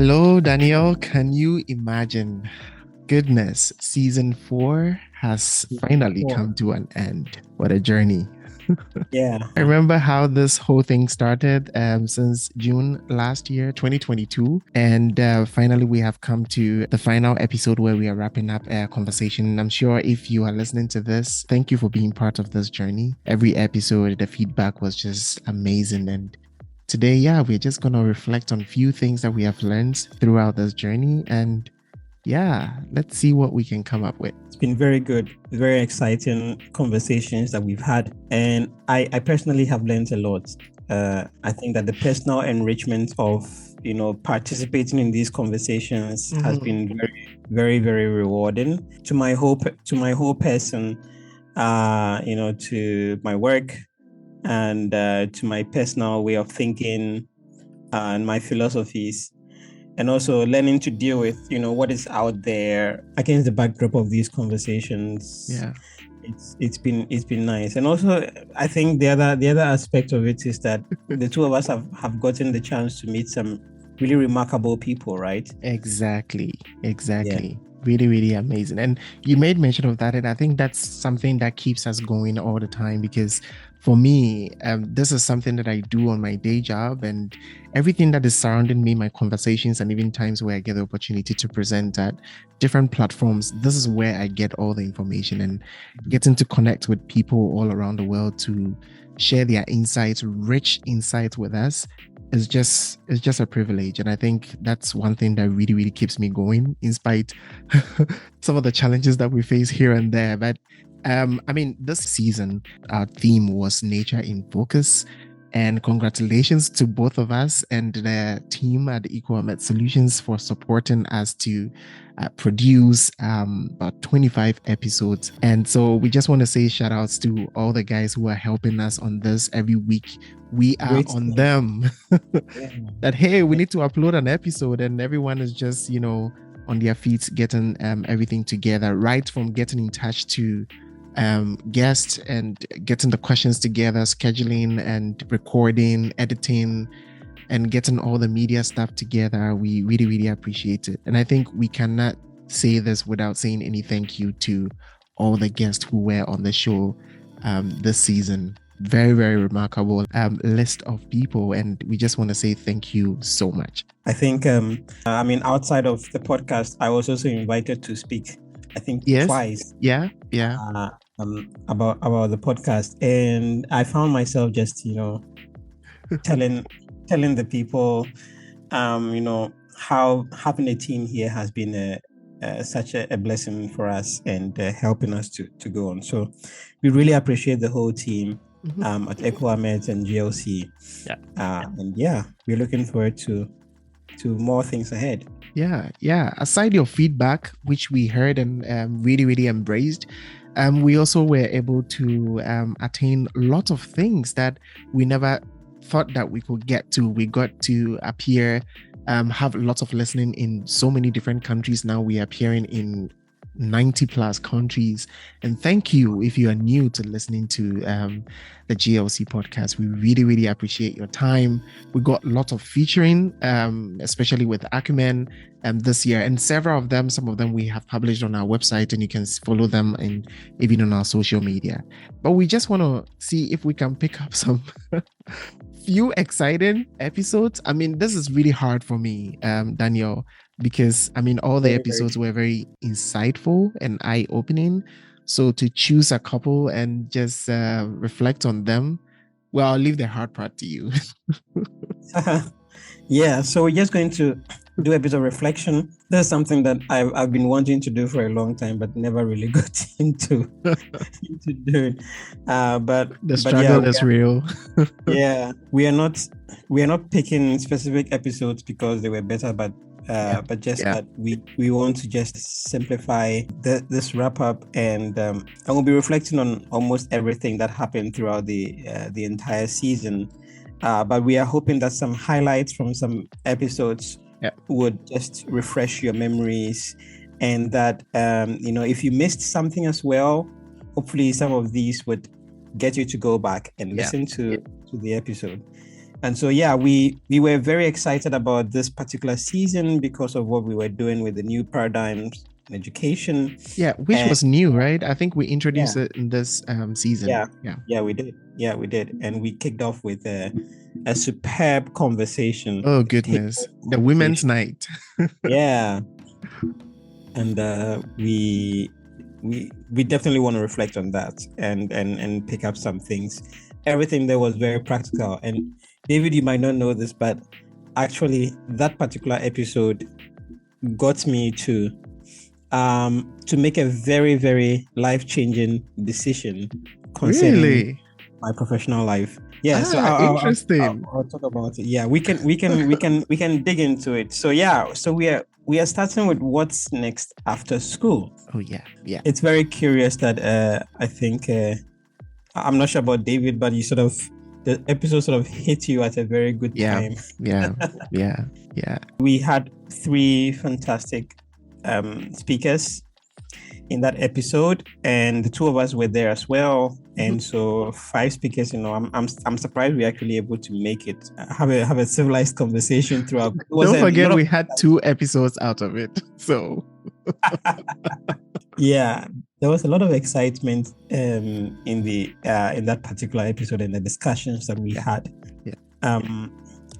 Hello, Daniel. Can you imagine? Goodness, season 4 has finally Four. come to an end. What a journey. Yeah. I remember how this whole thing started since June last year, 2022. And finally, we have come to the final episode where we are wrapping up our conversation. I'm sure if you are listening to this, thank you for being part of this journey. Every episode, the feedback was just amazing. And today, yeah, we're just going to reflect on a few things that we have learned throughout this journey. And yeah, let's see what we can come up with. It's been very good, very exciting conversations that we've had. And I personally have learned a lot. I think that the personal enrichment of, participating in these conversations has been very, very, very rewarding to my whole person, to my work and to my personal way of thinking and my philosophies. And also learning to deal with, what is out there against the backdrop of these conversations. Yeah. It's been nice. And also I think the other aspect of it is that the two of us have gotten the chance to meet some really remarkable people, right? Exactly. Yeah. Really, really amazing. And you made mention of that. And I think that's something that keeps us going all the time because for me, this is something that I do on my day job and everything that is surrounding me, my conversations, and even times where I get the opportunity to present at different platforms. This is where I get all the information and getting to connect with people all around the world to share their insights, rich insights with us. It's just a privilege. And I think that's one thing that really, really keeps me going in spite some of the challenges that we face here and there. But this season, our theme was nature in focus. And congratulations to both of us and the team at Equal Solutions for supporting us to produce about 25 episodes. And so we just want to say shout outs to all the guys who are helping us on this every week. We are Great on stuff. them Yeah. that, hey, we need to upload an episode and everyone is just, on their feet getting everything together, right from getting in touch to guests and getting the questions together, scheduling and recording, editing, and getting all the media stuff together. We really, really appreciate it. And I think we cannot say this without saying any thank you to all the guests who were on the show this season. Very, very remarkable list of people. And we just want to say thank you so much. I think, outside of the podcast, I was also invited to speak, I think twice. Yeah. About the podcast, and I found myself just telling the people how having a team here has been such a blessing for us and helping us to go on. So we really appreciate the whole team at Ewusi-Mensah and GLC. And yeah, we're looking forward to more things ahead. Yeah. Aside your feedback, which we heard and really, really embraced, we also were able to attain a lot of things that we never thought that we could get to. We got to appear, have lots of listening in so many different countries. Now we are appearing in 90 plus countries. And thank you if you are new to listening to the GLC podcast. We really, really appreciate your time. We got a lot of featuring, especially with Acumen this year, and several of them, some of them we have published on our website, and you can follow them and even on our social media. But we just want to see if we can pick up some few exciting episodes. I mean, this is really hard for me, Daniel, because all the episodes were very insightful and eye-opening. So to choose a couple and just reflect on them, well, I'll leave the hard part to you. Yeah, so we're just going to do a bit of reflection. That's something that I've been wanting to do for a long time, but never really got into doing. But the struggle is real. Yeah, we are not picking specific episodes because they were better, but just that we want to just simplify this wrap up, and we'll be reflecting on almost everything that happened throughout the entire season. But we are hoping that some highlights from some episodes would just refresh your memories, and that if you missed something as well, hopefully some of these would get you to go back and listen to the episode. And so, yeah, we were very excited about this particular season because of what we were doing with the new paradigms in education. Yeah, which was new, right? I think we introduced it in this season. Yeah, we did. Yeah, we did. And we kicked off with a superb conversation. Oh, goodness. The Women's Night. Yeah. And we definitely want to reflect on that and pick up some things. Everything there was very practical. And David, you might not know this, but actually that particular episode got me to make a very, very life-changing decision concerning my professional life. Yeah, so interesting. I'll talk about it. Yeah, we can dig into it. So yeah, so we are starting with what's next after school. Oh yeah. It's very curious that I think I'm not sure about David, but the episode sort of hit you at a very good time. Yeah. We had 3 fantastic speakers in that episode, and the 2 of us were there as well. And so 5 speakers, I'm surprised we actually able to make it, have a civilized conversation throughout. Don't forget we had 2 episodes out of it. So yeah, there was a lot of excitement in that particular episode and the discussions that we had.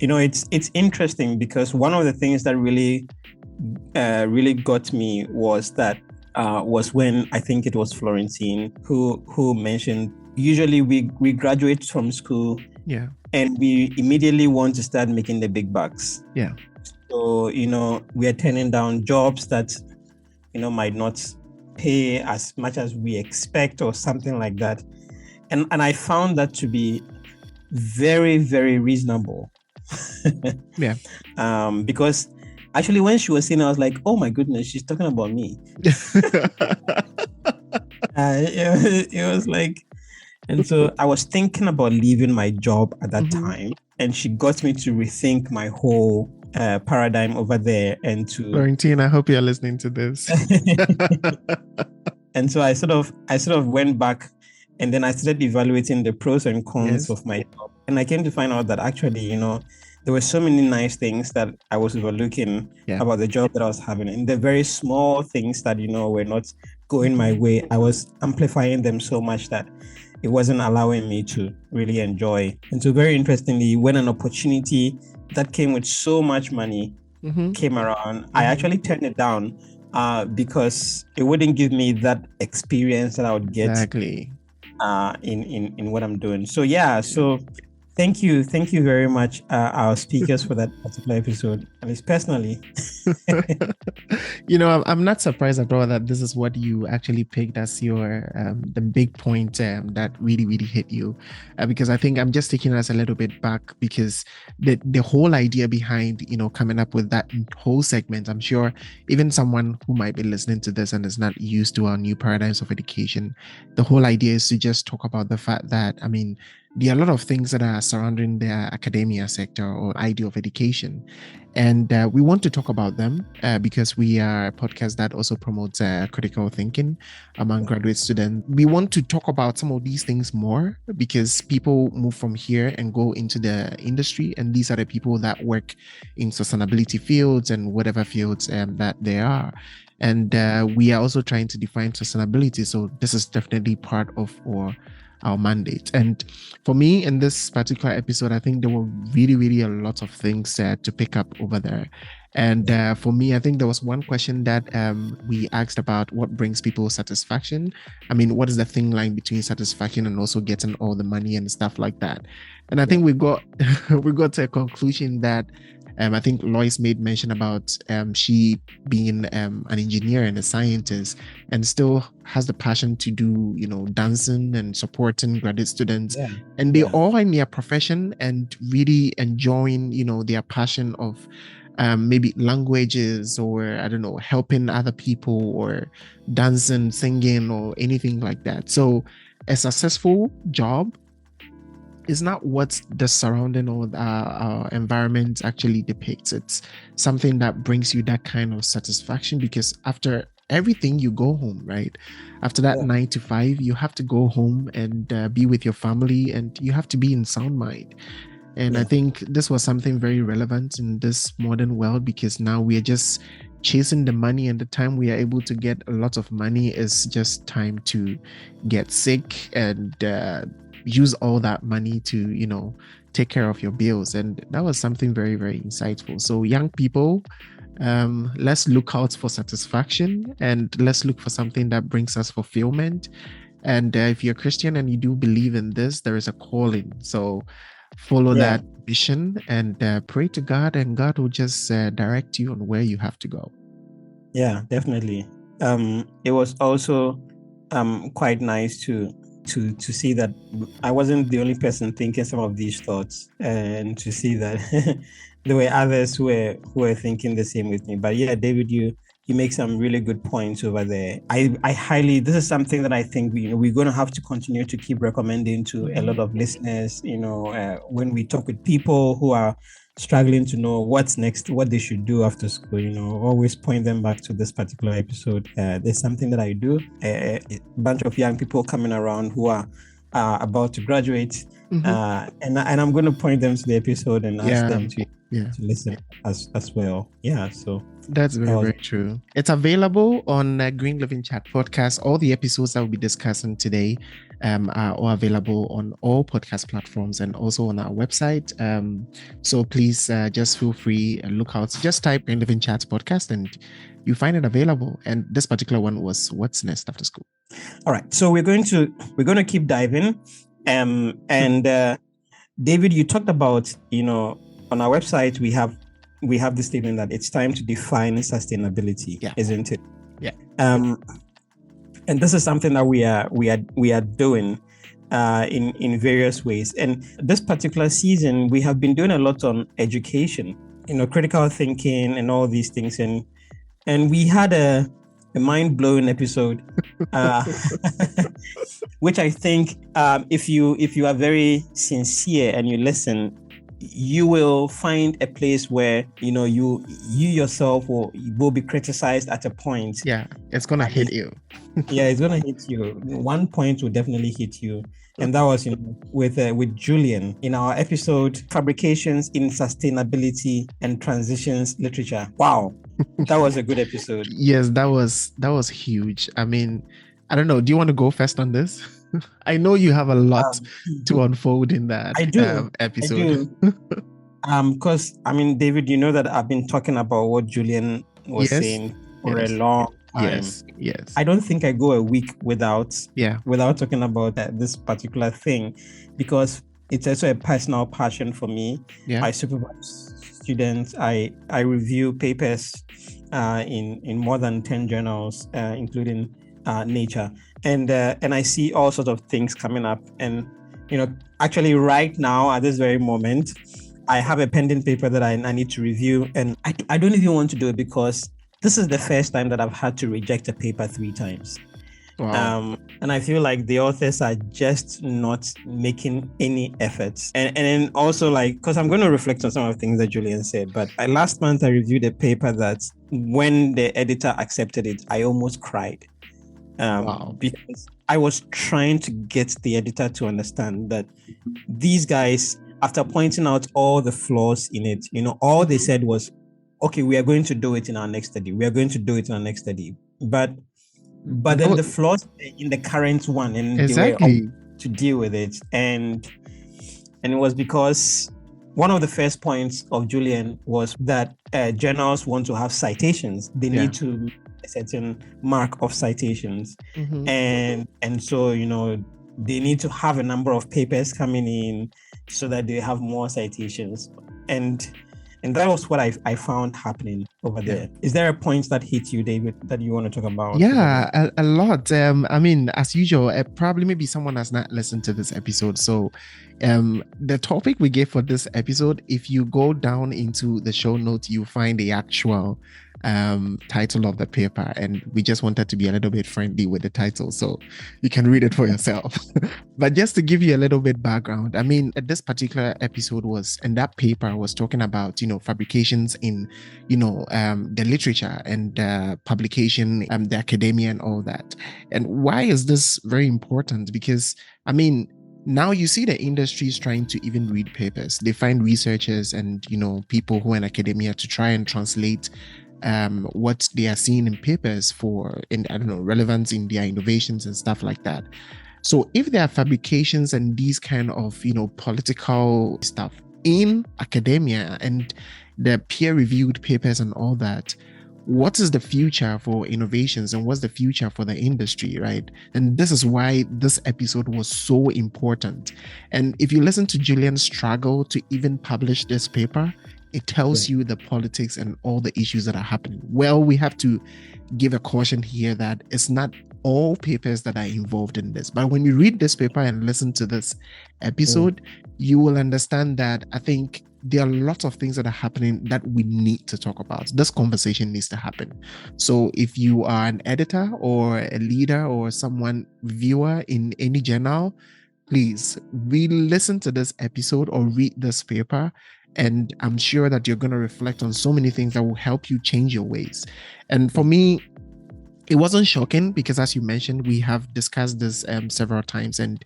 It's interesting because one of the things that really got me was when I think it was Florentine who mentioned, usually we graduate from school and we immediately want to start making the big bucks. So we are turning down jobs that might not pay as much as we expect or something like that, and I found that to be very, very reasonable. Because actually, when she was saying, I was like, oh my goodness, she's talking about me. It was like, and so I was thinking about leaving my job at that time, and she got me to rethink my whole paradigm over there. And to Florentine, I hope you're listening to this. And so I sort of went back, and then I started evaluating the pros and cons of my job, and I came to find out that actually, there were so many nice things that I was overlooking about the job that I was having, and the very small things that were not going my way, I was amplifying them so much that it wasn't allowing me to really enjoy. And so, very interestingly, when an opportunity that came with so much money came around, I actually turned it down because it wouldn't give me that experience that I would get in what I'm doing. So so thank you very much, our speakers, for that particular episode, at least personally. I'm not surprised at all that this is what you actually picked as your the big point that really, really hit you, because I think I'm just taking us a little bit back, because the whole idea behind coming up with that whole segment, I'm sure even someone who might be listening to this and is not used to our new paradigms of education, the whole idea is to just talk about the fact that, there are a lot of things that are surrounding the academia sector or idea of education. And we want to talk about them because we are a podcast that also promotes critical thinking among graduate students. We want to talk about some of these things more because people move from here and go into the industry. And these are the people that work in sustainability fields and whatever fields that they are. And we are also trying to define sustainability. So this is definitely part of our mandate. And for me, in this particular episode, I think there were really, really a lot of things to pick up over there. And for me, I think there was one question that we asked about what brings people satisfaction. What is the thin line between satisfaction and also getting all the money and stuff like that? And I think we got to a conclusion that I think Lois made mention about she being an engineer and a scientist and still has the passion to do, dancing and supporting graduate students. And they all in their profession and really enjoying, their passion of maybe languages or, I don't know, helping other people or dancing, singing or anything like that. So a successful job is not what the surrounding or our environment actually depicts. It's something that brings you that kind of satisfaction because after everything, you go home, right? After that 9 to 5, you have to go home and be with your family and you have to be in sound mind. And I think this was something very relevant in this modern world, because now we are just chasing the money, and the time we are able to get a lot of money is just time to get sick and use all that money to, take care of your bills. And that was something very, very insightful. So young people, let's look out for satisfaction, and let's look for something that brings us fulfillment. And if you're a Christian and you do believe in this, there is a calling. So follow that mission and pray to God, and God will just direct you on where you have to go. Yeah, definitely. It was also quite nice to see that I wasn't the only person thinking some of these thoughts, and to see that there were others who were thinking the same with me. But yeah, David, you make some really good points over there. I highly, this is something that I think we're going to have to continue to keep recommending to a lot of listeners, when we talk with people who are struggling to know what's next, what they should do after school, always point them back to this particular episode. There's something that I do, a bunch of young people coming around who are about to graduate, and I'm going to point them to the episode and ask them to listen as well. Yeah, so that's very true. It's available on Green Living Chat podcast. All the episodes that we'll be discussing today are all available on all podcast platforms and also on our website. So please just feel free and look out. Just type Green Living Chat podcast and you find it available. And this particular one was What's Next After School. All right. So we're going to keep diving. And David, you talked about, on our website, we have this statement that it's time to define sustainability, isn't it? Yeah. And this is something that we are doing in various ways. And this particular season, we have been doing a lot on education, critical thinking and all these things. And we had a mind-blowing episode, which I think if you are very sincere and you listen, you will find a place where you yourself will be criticized at a point. Yeah, it's gonna hit you. Yeah, it's gonna hit you. One point will definitely hit you, and that was with Julian in our episode Fabrications in Sustainability and Transitions Literature. Wow, that was a good episode. Yes, that was huge. I mean, I don't know. Do you want to go first on this? I know you have a lot to unfold in that episode. I do. Because David, you know that I've been talking about what Julian was saying for a long time. Yes. I don't think I go a week without talking about this particular thing, because it's also a personal passion for me. Yeah. I supervise students. I review papers in more than 10 journals, including Nature. And I see all sorts of things coming up. And, actually right now at this very moment, I have a pending paper that I need to review. And I don't even want to do it because this is the first time that I've had to reject a paper 3 times. Wow. And I feel like the authors are just not making any efforts. And then also because I'm going to reflect on some of the things that Julian said, but last month I reviewed a paper that when the editor accepted it, I almost cried. Because I was trying to get the editor to understand that these guys, after pointing out all the flaws in it, all they said was, okay, we are going to do it in our next study. We are going to do it in our next study. But then the flaws in the current one, and exactly. they were to deal with it. And it was because one of the first points of Julian was that journals want to have citations. They need to a certain mark of citations. And so they need to have a number of papers coming in so that they have more citations, and that was what I found happening over there. Is there a point that hit you, David, that you want to talk about? Yeah, a lot. As usual, probably maybe someone has not listened to this episode. So the topic we gave for this episode, if you go down into the show notes, you find the actual title of the paper, and we just wanted to be a little bit friendly with the title so you can read it for yourself. But just to give you a little bit background, this particular episode that paper was talking about fabrications in the literature and publication, the academia and all that. And why is this very important? Because Now you see the industry is trying to even read papers. They find researchers and, people who are in academia to try and translate what they are seeing in papers for, relevance in their innovations and stuff like that. So if there are fabrications and these kind of, political stuff in academia and the peer-reviewed papers and all that, what is the future for innovations and what's the future for the industry, right? And this is why this episode was so important. And if you listen to Julian's struggle to even publish this paper, it tells you the politics and all the issues that are happening. Well, we have to give a caution here that it's not all papers that are involved in this. But when you read this paper and listen to this episode, you will understand that I think there are lots of things that are happening that we need to talk about. This conversation needs to happen. So if you are an editor or a leader or someone viewer in any journal, please listen to this episode or read this paper. And I'm sure that you're going to reflect on so many things that will help you change your ways. And for me, it wasn't shocking because, as you mentioned, we have discussed this several times, and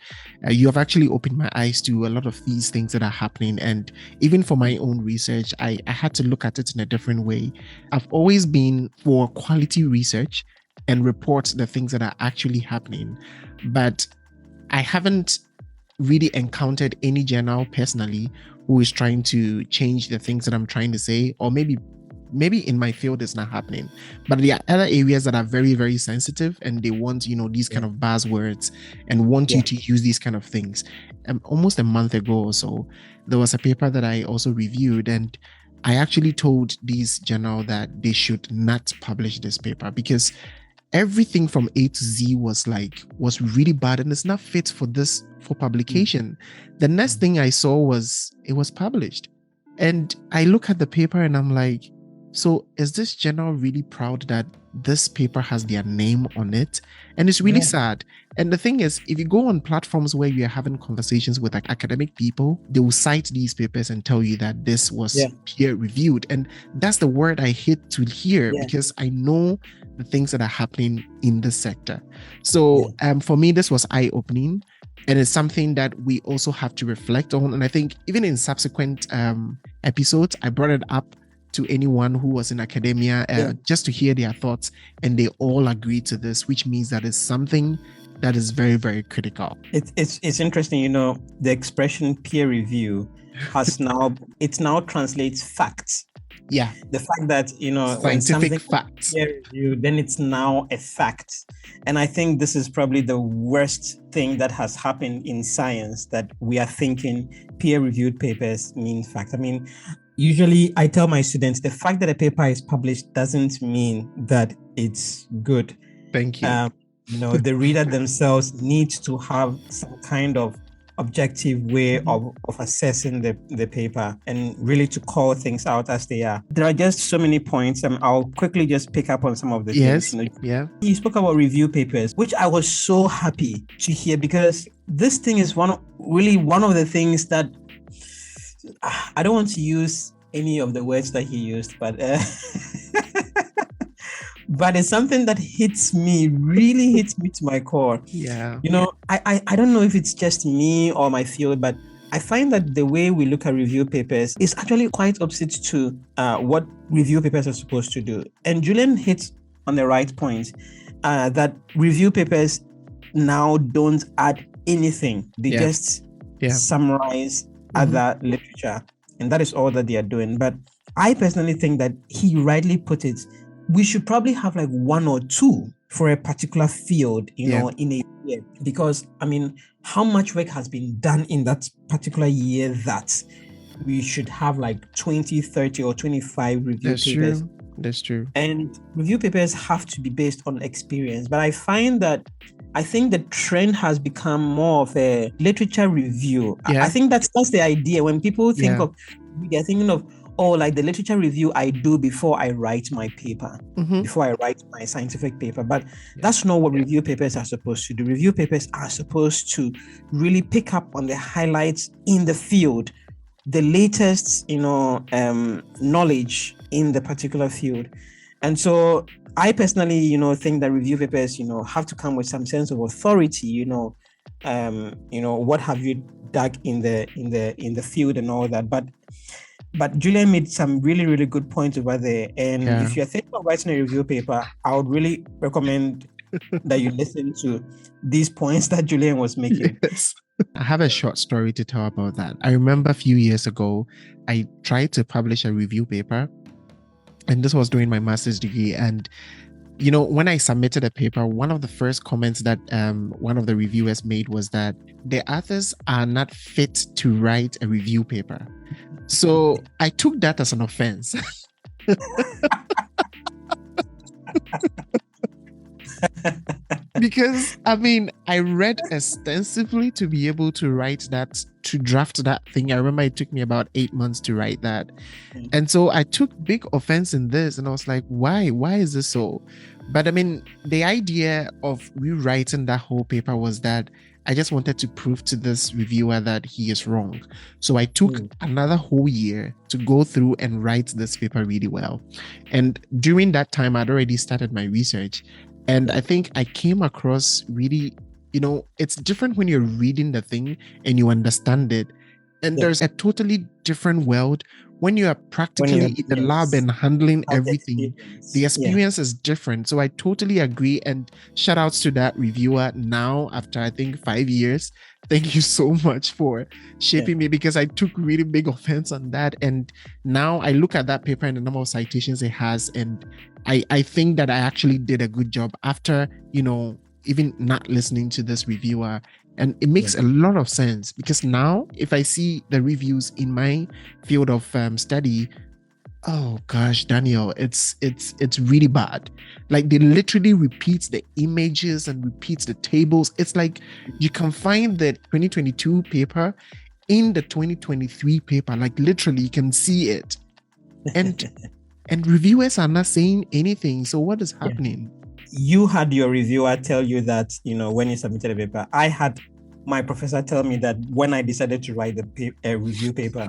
you have actually opened my eyes to a lot of these things that are happening. And even for my own research, I had to look at it in a different way. I've always been for quality research and report the things that are actually happening, but I haven't really encountered any journal personally who is trying to change the things that I'm trying to say, or maybe in my field it's not happening, but there are other areas that are very, very sensitive and they want, these kind of buzzwords and want you to use these kind of things. Almost a month ago or so, there was a paper that I also reviewed, and I actually told this journal that they should not publish this paper because everything from A to Z was really bad and it's not fit for publication. The next thing I saw was it was published, and I look at the paper and I'm like, so is this journal really proud that this paper has their name on it? And it's really sad. And the thing is, if you go on platforms where you're having conversations with academic people, they will cite these papers and tell you that this was peer reviewed. And that's the word I hate to hear because I know the things that are happening in this sector. So for me, this was eye-opening. And it's something that we also have to reflect on. And I think even in subsequent episodes, I brought it up to anyone who was in academia just to hear their thoughts, and they all agreed to this, which means that it's something that is very, very critical. It's interesting, the expression peer review has now translates facts. Yeah. The fact that, scientific facts, peer review, then it's now a fact. And I think this is probably the worst thing that has happened in science, that we are thinking peer-reviewed papers mean fact. I mean, usually I tell my students the fact that a paper is published doesn't mean that it's good. Thank you. The reader themselves needs to have some kind of objective way of assessing the paper and really to call things out as they are. There are just so many points, and I'll quickly just pick up on some of the things. You spoke about review papers, which I was so happy to hear, because this thing is one of the things that I don't want to use any of the words that he used, but but it's something that really hits me to my core. Yeah. I don't know if it's just me or my field, but I find that the way we look at review papers is actually quite opposite to what review papers are supposed to do. And Julian hits on the right point, that review papers now don't add anything. They just summarize other literature, and that is all that they are doing. But I personally think that he rightly put it, we should probably have like one or two for a particular field, in a year, because I mean, how much work has been done in that particular year that we should have like 20, 30 or 25 review papers. That's true. And review papers have to be based on experience. But I think the trend has become more of a literature review. I think that's the idea. When people think of, they're thinking of, like the literature review I do before I write my paper, before I write my scientific paper. But that's not what review papers are supposed to do. Review papers are supposed to really pick up on the highlights in the field, the latest, knowledge in the particular field. And so I personally, think that review papers, have to come with some sense of authority, what have you dug in the field and all that. But Julian made some really, really good points over there. And if you're thinking of writing a review paper, I would really recommend that you listen to these points that Julian was making. Yes. I have a short story to tell about that. I remember a few years ago, I tried to publish a review paper, and this was during my master's degree. And when I submitted a paper, one of the first comments that one of the reviewers made was that the authors are not fit to write a review paper. So I took that as an offense. Because I read extensively to be able to write that, to draft that thing. I remember it took me about 8 months to write that. And so I took big offense in this, and I was like, why is this so? But the idea of rewriting that whole paper was that I just wanted to prove to this reviewer that he is wrong. So I took another whole year to go through and write this paper really well. And during that time, I'd already started my research. And I think I came across really, it's different when you're reading the thing and you understand it. And there's a totally different world when you are practically in the lab and handling everything. The experience is different. So I totally agree. And shout outs to that reviewer now, after I think 5 years. Thank you so much for shaping me, because I took really big offense on that. And now I look at that paper and the number of citations it has, and I think that I actually did a good job after, even not listening to this reviewer. And it makes a lot of sense, because now if I see the reviews in my field of study, oh gosh, Daniel, it's really bad. Like, they literally repeat the images and repeats the tables. It's like you can find the 2022 paper in the 2023 paper. Like, literally you can see it. And reviewers are not saying anything. So what is happening? You had your reviewer tell you that, when you submitted a paper. I had my professor tell me that when I decided to write a review paper,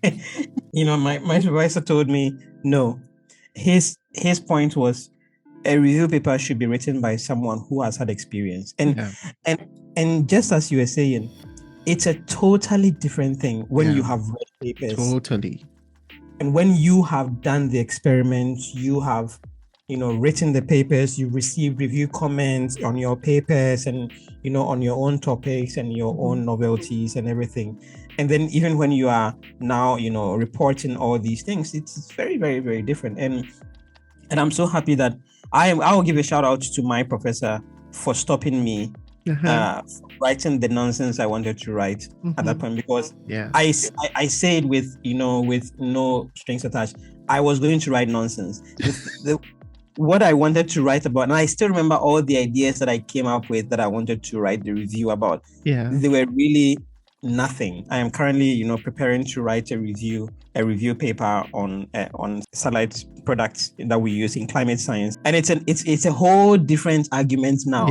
my supervisor told me, no, his point was a review paper should be written by someone who has had experience. And just as you were saying, it's a totally different thing when you have read papers. Totally. And when you have done the experiments, you have written the papers, you receive review comments on your papers and, on your own topics and your own novelties and everything. And then even when you are now, reporting all these things, it's very, very, very different. And I'm so happy that I will give a shout out to my professor for stopping me writing the nonsense I wanted to write at that point, because I said with no strings attached, I was going to write nonsense. What I wanted to write about, and I still remember all the ideas that I came up with that I wanted to write the review about. They were really nothing. I am currently, preparing to write a review paper on satellite products that we use in climate science, and it's a whole different argument now.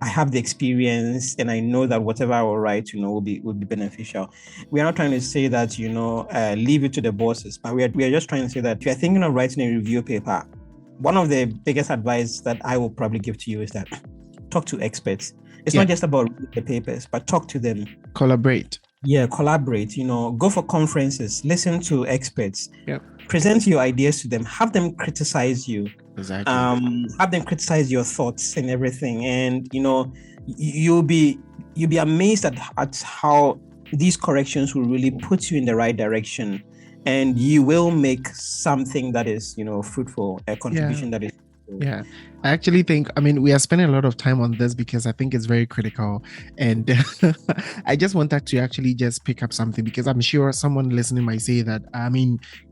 I have the experience, and I know that whatever I will write, will be beneficial. We are not trying to say that, leave it to the bosses, but we are just trying to say that if you're thinking of writing a review paper, one of the biggest advice that I will probably give to you is that talk to experts. It's not just about reading the papers, but talk to them. Collaborate. Collaborate. Go for conferences, listen to experts. Present your ideas to them. Have them criticize you. Exactly. Have them criticize your thoughts and everything, and you'll be amazed at how these corrections will really put you in the right direction, and you will make something that is fruitful, a contribution that is. I actually think, we are spending a lot of time on this because I think it's very critical. And I just wanted to actually just pick up something, because I'm sure someone listening might say that,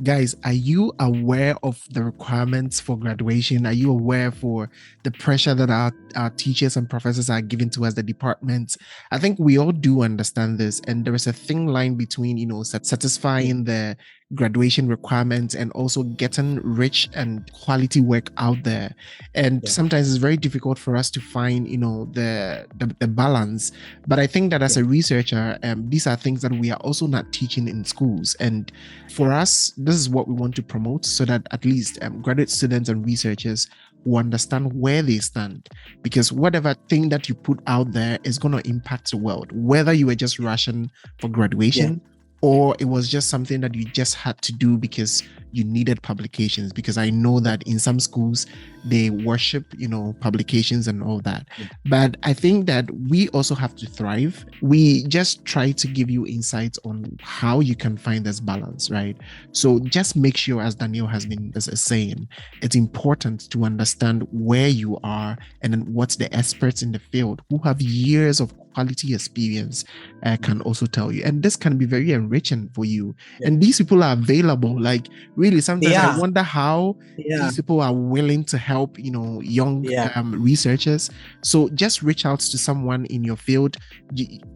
guys, are you aware of the requirements for graduation? Are you aware for the pressure that our teachers and professors are giving to us, the departments? I think we all do understand this. And there is a thin line between, satisfying the graduation requirements and also getting rich and quality work out there. And sometimes it's very difficult for us to find the balance. But I think that as a researcher, these are things that we are also not teaching in schools, and for us, this is what we want to promote, so that at least graduate students and researchers will understand where they stand, because whatever thing that you put out there is going to impact the world, whether you were just rushing for graduation or it was just something that you just had to do because you needed publications. Because I know that in some schools they worship, publications and all that. But I think that we also have to thrive. We just try to give you insights on how you can find this balance, right? So just make sure, as Daniel has been saying, it's important to understand where you are and then what the experts in the field who have years of quality experience can also tell you. And this can be very enriching for you. And these people are available. Like, really, sometimes I wonder how these people are willing to help, young researchers. So just reach out to someone in your field.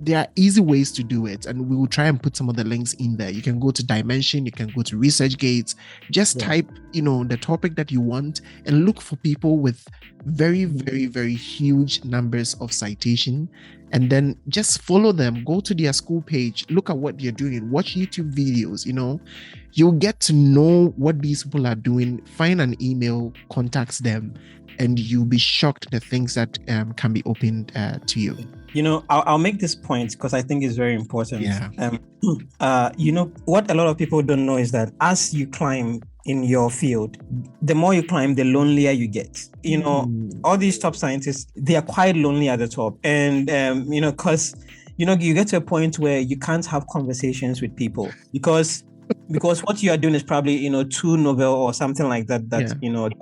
There are easy ways to do it, and we will try and put some of the links in there. You can go to Dimension, you can go to ResearchGate, just type, the topic that you want and look for people with very, very, very huge numbers of citation, and then just follow them. Go to their school page, look at what they're doing, watch YouTube videos. You'll get to know what these people are doing. Find an email, contact them, and you'll be shocked the things that can be opened to you. I'll make this point because I think it's very important. What a lot of people don't know is that as you climb in your field, the more you climb, the lonelier you get. All these top scientists, they are quite lonely at the top. And, because, you get to a point where you can't have conversations with people because what you are doing is probably, too novel or something like that,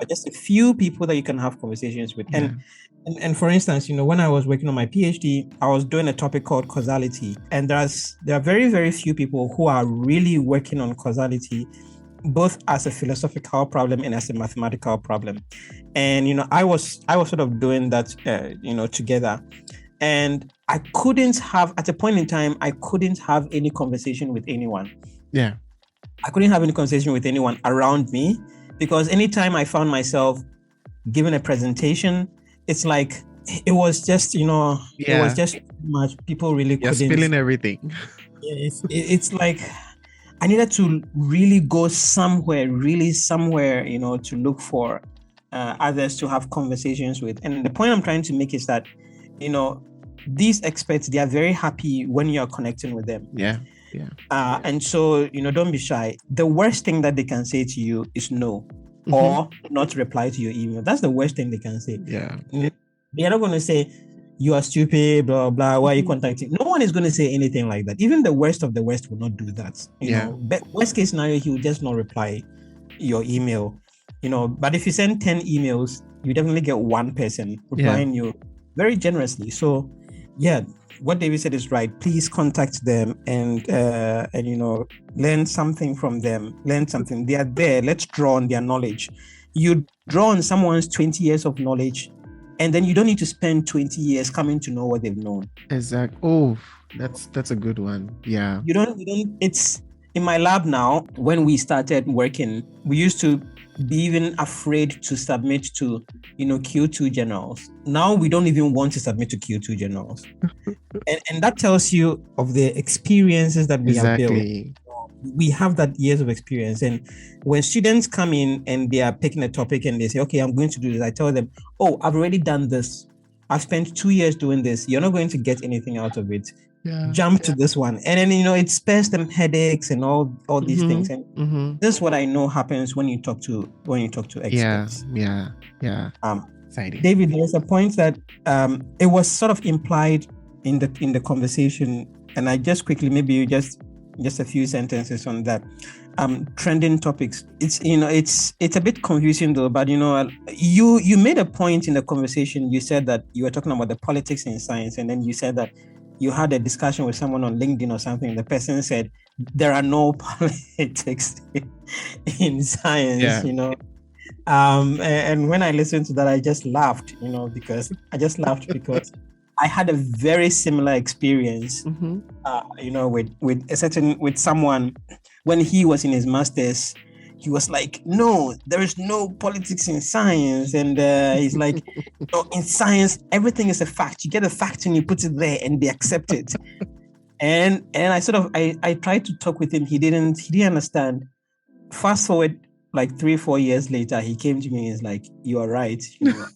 just a few people that you can have conversations with. And for instance, when I was working on my PhD, I was doing a topic called causality. And there are very, very few people who are really working on causality, both as a philosophical problem and as a mathematical problem. And, I was sort of doing that, together. And I couldn't have, at a point in time, I couldn't have any conversation with anyone. Yeah. I couldn't have any conversation with anyone around me because anytime I found myself giving a presentation, it's like, it was just, it was just too much. People really couldn't. You're spilling everything. It's like, I needed to really go somewhere, to look for others to have conversations with. And the point I'm trying to make is that, these experts, they are very happy when you're connecting with them. Yeah. And so, don't be shy. The worst thing that they can say to you is no, or not reply to your email. That's the worst thing they can say. Yeah. They're not going to say, you are stupid, blah, blah, why are you contacting? No one is going to say anything like that. Even the worst of the worst will not do that. You know, but worst case scenario, he will just not reply your email. But if you send 10 emails, you definitely get one person replying you very generously. So, what David said is right. Please contact them and learn something from them. Learn something. They are there. Let's draw on their knowledge. You draw on someone's 20 years of knowledge, and then you don't need to spend 20 years coming to know what they've known. Exactly. Oh, that's a good one. Yeah. You don't. It's in my lab now. When we started working, we used to be even afraid to submit to, Q2 journals. Now we don't even want to submit to Q2 journals. and that tells you of the experiences that we have built. We have that years of experience. And when students come in and they are picking a topic and they say, okay, I'm going to do this, I tell them, oh, I've already done this. I've spent 2 years doing this. You're not going to get anything out of it. Jump to this one. And then, it spares them headaches and all these things. And this is what I know happens when you talk to experts. Yeah. David, there's a point that it was sort of implied in the conversation. And I just quickly, maybe you just a few sentences on that. Trending topics. It's a bit confusing though, but you made a point in the conversation. You said that you were talking about the politics in science, and then you said that you had a discussion with someone on LinkedIn or something. The person said there are no politics in science, and when I listened to that, I just laughed, because I had a very similar experience, with someone when he was in his master's. He was like, no, there is no politics in science. And he's like, in science, everything is a fact. You get a fact and you put it there and they accept it. And I tried to talk with him. He didn't understand. Fast forward like 3-4 years later, he came to me and is like, "You are right." You know,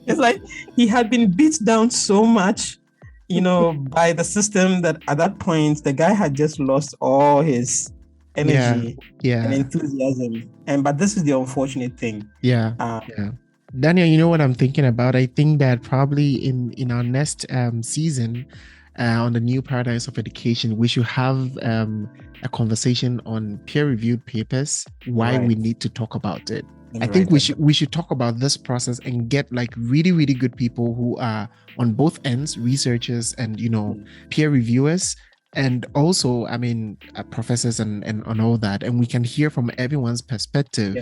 it's like he had been beat down so much, you know, by the system that at that point the guy had just lost all his energy and enthusiasm. But this is the unfortunate thing. Daniel, you know what I'm thinking about? I think that probably in our next season on the new paradigms of education, we should have a conversation on peer-reviewed papers, why we need to talk about it. I think we should talk about this process and get like really, really good people who are on both ends, researchers and, you know, peer reviewers. And also, I mean, professors and all that. And we can hear from everyone's perspective.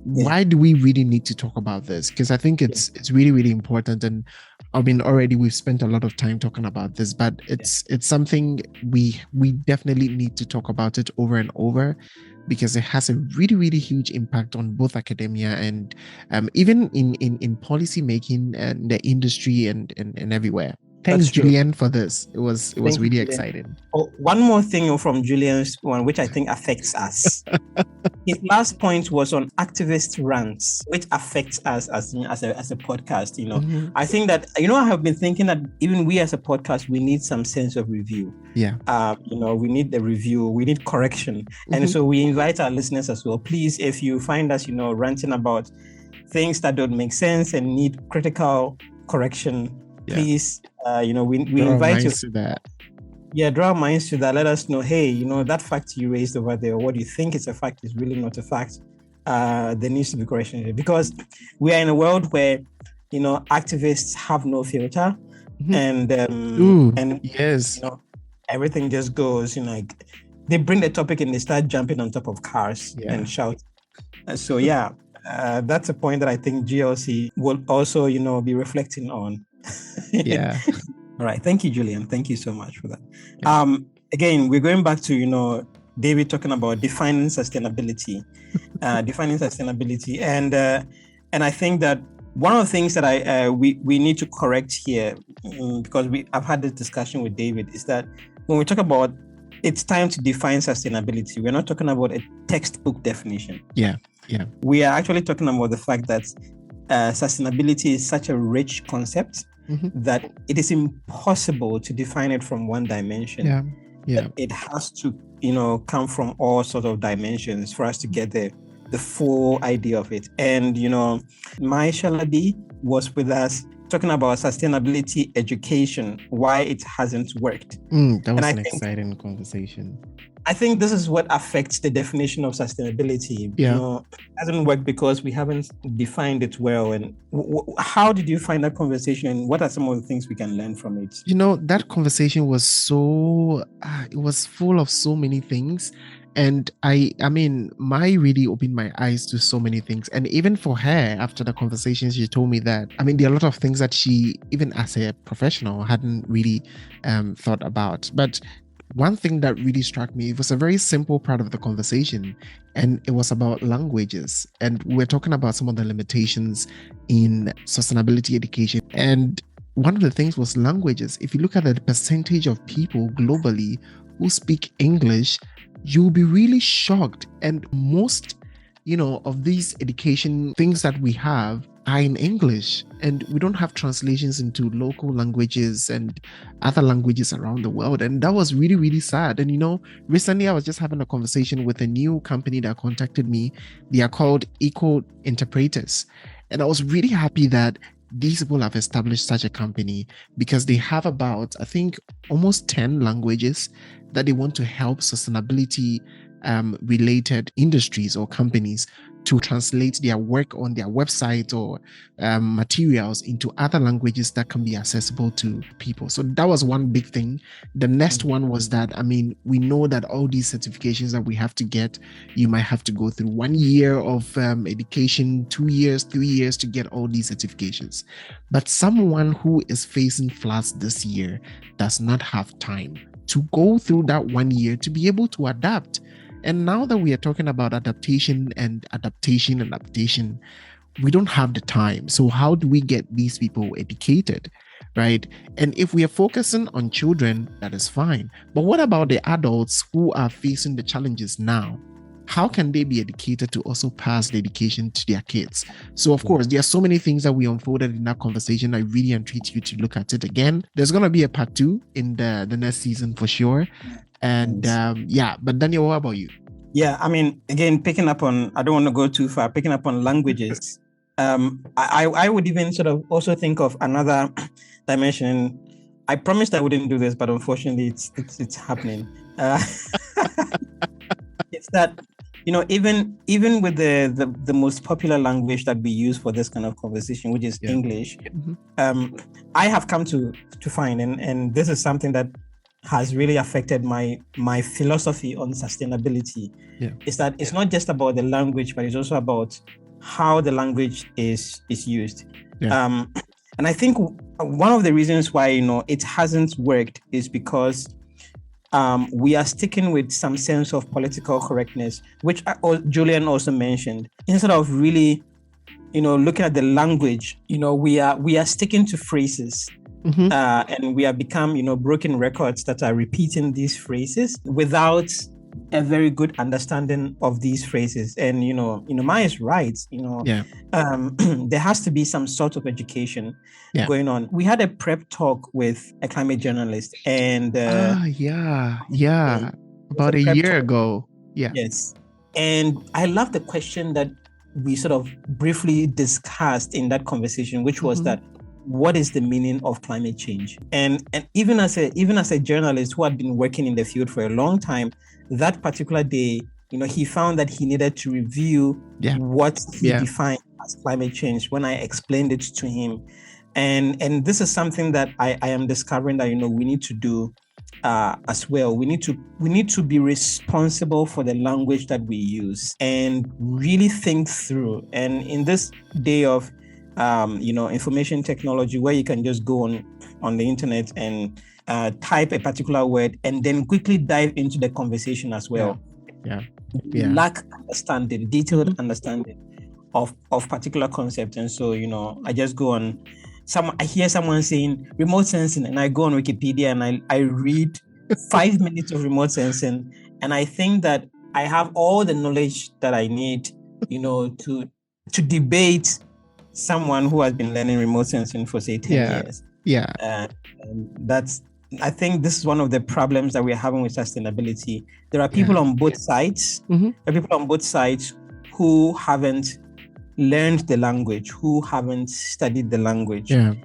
Why do we really need to talk about this? Because I think it's really, really important. And I mean, already we've spent a lot of time talking about this, but it's something we definitely need to talk about it over and over, because it has a really, really huge impact on both academia and even in policy making and the industry and everywhere. Thanks, Julian, for this. It was really exciting. Oh, one more thing from Julian's one, which I think affects us. His last point was on activist rants, which affects us as a podcast. You know, I think that, you know, I have been thinking that even we as a podcast, we need some sense of review. You know, we need the review, we need correction, and so we invite our listeners as well. Please, if you find us, you know, ranting about things that don't make sense and need critical correction, please, you know, we invite you to that. Draw minds to that. Let us know, hey, you know, that fact you raised over there, what do you think is a fact is really not a fact. There needs to be correction, because we are in a world where, you know, activists have no filter, and you know, everything just goes, you know, like they bring the topic and they start jumping on top of cars and shout. So that's a point that I think GLC will also, you know, be reflecting on. All right. Thank you, Julian. Thank you so much for that. Again, we're going back to, you know, David talking about defining sustainability, and I think that one of the things that we need to correct here, because I've had this discussion with David, is that when we talk about it's time to define sustainability, we're not talking about a textbook definition. We are actually talking about the fact that sustainability is such a rich concept that it is impossible to define it from one dimension. It has to, you know, come from all sorts of dimensions for us to get the full idea of it. And, you know, Mai Shalabi was with us talking about sustainability education, why it hasn't worked. That was an exciting conversation. I think this is what affects the definition of sustainability. You know, it hasn't worked because we haven't defined it well. And how did you find that conversation? And what are some of the things we can learn from it? You know, that conversation was so, it was full of so many things. And I mean, Mai really opened my eyes to so many things. And even for her, after the conversation, she told me that, I mean, there are a lot of things that she, even as a professional, hadn't really thought about. But one thing that really struck me, it was a very simple part of the conversation, and it was about languages. And we're talking about some of the limitations in sustainability education. And one of the things was languages. If you look at the percentage of people globally who speak English, you'll be really shocked. And most, you know, of these education things that we have are in English, and we don't have translations into local languages and other languages around the world. And that was really, really sad. And, you know, recently I was just having a conversation with a new company that contacted me. They are called Eco Interpreters. And I was really happy that these people have established such a company, because they have about, I think, almost 10 languages that they want to help sustainability related industries or companies to translate their work on their website or materials into other languages that can be accessible to people. So that was one big thing. The next one was that, I mean, we know that all these certifications that we have to get, you might have to go through 1 year of education, 2 years, 3 years to get all these certifications. But someone who is facing floods this year does not have time to go through that 1 year to be able to adapt. And now that we are talking about adaptation, we don't have the time. So how do we get these people educated, right? And if we are focusing on children, that is fine. But what about the adults who are facing the challenges now? how can they be educated to also pass the education to their kids? So, of course, there are so many things that we unfolded in that conversation. I really entreat you to look at it again. There's going to be a part 2 in the next season for sure. And but Daniel, what about you? Yeah, I mean, again, picking up on, I don't want to go too far, picking up on languages. I would even sort of also think of another dimension. I promised I wouldn't do this, but unfortunately, it's happening. It's that, even with the most popular language that we use for this kind of conversation, which is English, I have come to find, and this is something that has really affected my philosophy on sustainability, is that it's not just about the language, but it's also about how the language is used. And I think one of the reasons why it hasn't worked is because we are sticking with some sense of political correctness, which Julian also mentioned. Instead of really looking at the language, we are sticking to phrases. And we have become, broken records that are repeating these phrases without a very good understanding of these phrases. And, Maya is right. There has to be some sort of education going on. We had a prep talk with a climate journalist, and about a year ago. Yes. And I love the question that we sort of briefly discussed in that conversation, which was that, what is the meaning of climate change? And even as a journalist who had been working in the field for a long time, that particular day, he found that he needed to review what he defined as climate change when I explained it to him. And this is something that I am discovering that we need to do as well. We need to be responsible for the language that we use and really think through. And in this day of information technology, where you can just go on the internet and type a particular word and then quickly dive into the conversation as well. Lack understanding, detailed understanding of particular concepts. And so, I just go on. I hear someone saying remote sensing, and I go on Wikipedia and I read 5 minutes of remote sensing, and I think that I have all the knowledge that I need, to debate someone who has been learning remote sensing for say 10 years. I think this is one of the problems that we're having with sustainability. There are people on both sides. There are people on both sides who haven't learned the language, who haven't studied the language, and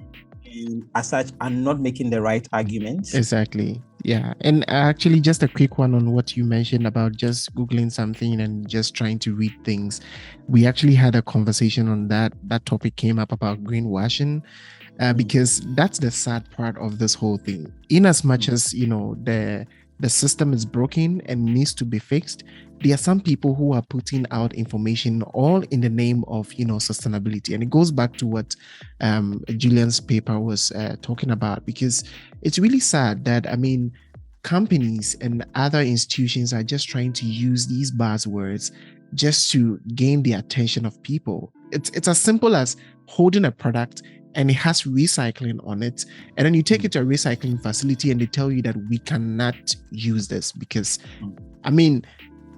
as such are not making the right arguments. Exactly. Yeah. And actually, just a quick one on what you mentioned about just Googling something and just trying to read things. We actually had a conversation on that. That topic came up about greenwashing, because that's the sad part of this whole thing. In as much as, the system is broken and needs to be fixed, there are some people who are putting out information all in the name of, sustainability. And it goes back to what Julian's paper was talking about, because it's really sad that, companies and other institutions are just trying to use these buzzwords just to gain the attention of people. It's as simple as holding a product and it has recycling on it, and then you take it to a recycling facility and they tell you that we cannot use this because,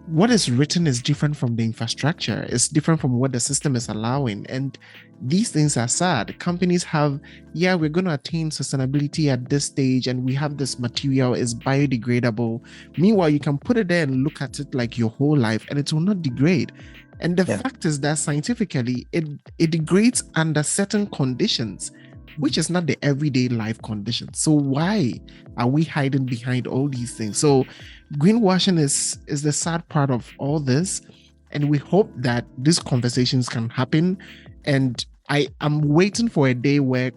what is written is different from the infrastructure. It's different from what the system is allowing. And these things are sad. Companies have, we're going to attain sustainability at this stage and we have this material is biodegradable. Meanwhile, you can put it there and look at it like your whole life and it will not degrade. And the fact is that scientifically, it degrades under certain conditions, which is not the everyday life conditions. So why are we hiding behind all these things? So greenwashing is the sad part of all this. And we hope that these conversations can happen. And I am waiting for a day where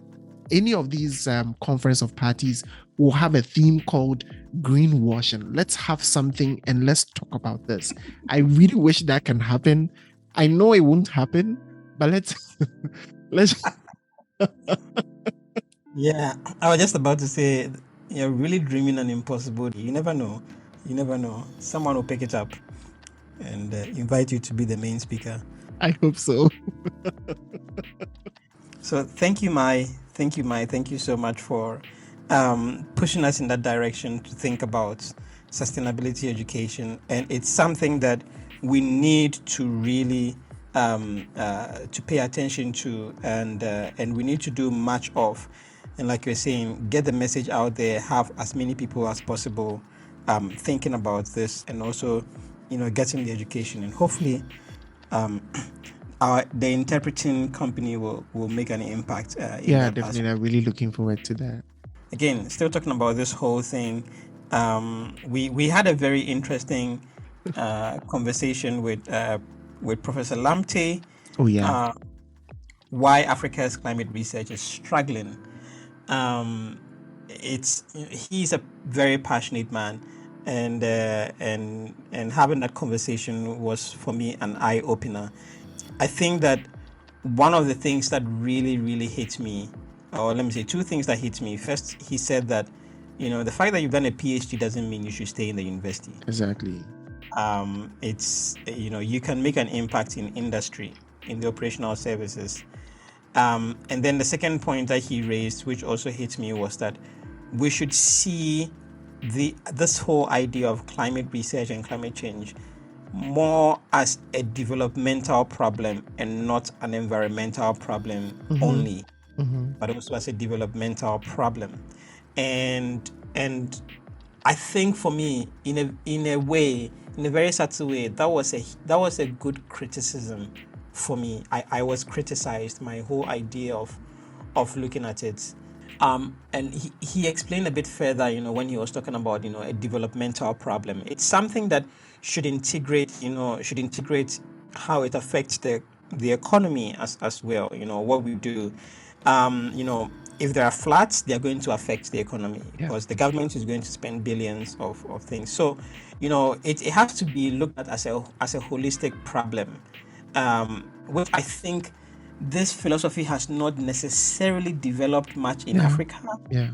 any of these conference of parties will have a theme called greenwashing. Let's have something and let's talk about this. I really wish that can happen. I know it won't happen, but let's Yeah, I was just about to say, you're really dreaming an impossible. You never know. Someone will pick it up and invite you to be the main speaker. I hope so. So thank you, Mai. Thank you so much for pushing us in that direction to think about sustainability education. And it's something that we need to really to pay attention to, and we need to do much of. And like you're saying, get the message out there, have as many people as possible thinking about this, and also, getting the education, and hopefully the interpreting company will make an impact. Yeah, definitely. I'm really looking forward to that. Again, still talking about this whole thing. We had a very interesting conversation with Professor Lamte. Oh yeah. Why Africa's climate research is struggling. He's a very passionate man, and having that conversation was for me an eye opener. I think that one of the things that really hit me, or let me say two things that hit me. First, he said that the fact that you've done a PhD doesn't mean you should stay in the university. Exactly. It's you can make an impact in industry, in the operational services. And then the second point that he raised, which also hit me, was that we should see this whole idea of climate research and climate change more as a developmental problem and not an environmental problem only, but also as a developmental problem. And I think for me, in a way, in a very subtle way, that was a good criticism for me. I was criticized, my whole idea of looking at it. And he explained a bit further, when he was talking about, a developmental problem. It's something that should integrate how it affects the economy as well, what we do. If there are floods, they are going to affect the economy because the government is going to spend billions of things. So, it has to be looked at as a holistic problem, which I think this philosophy has not necessarily developed much in Africa. Yeah.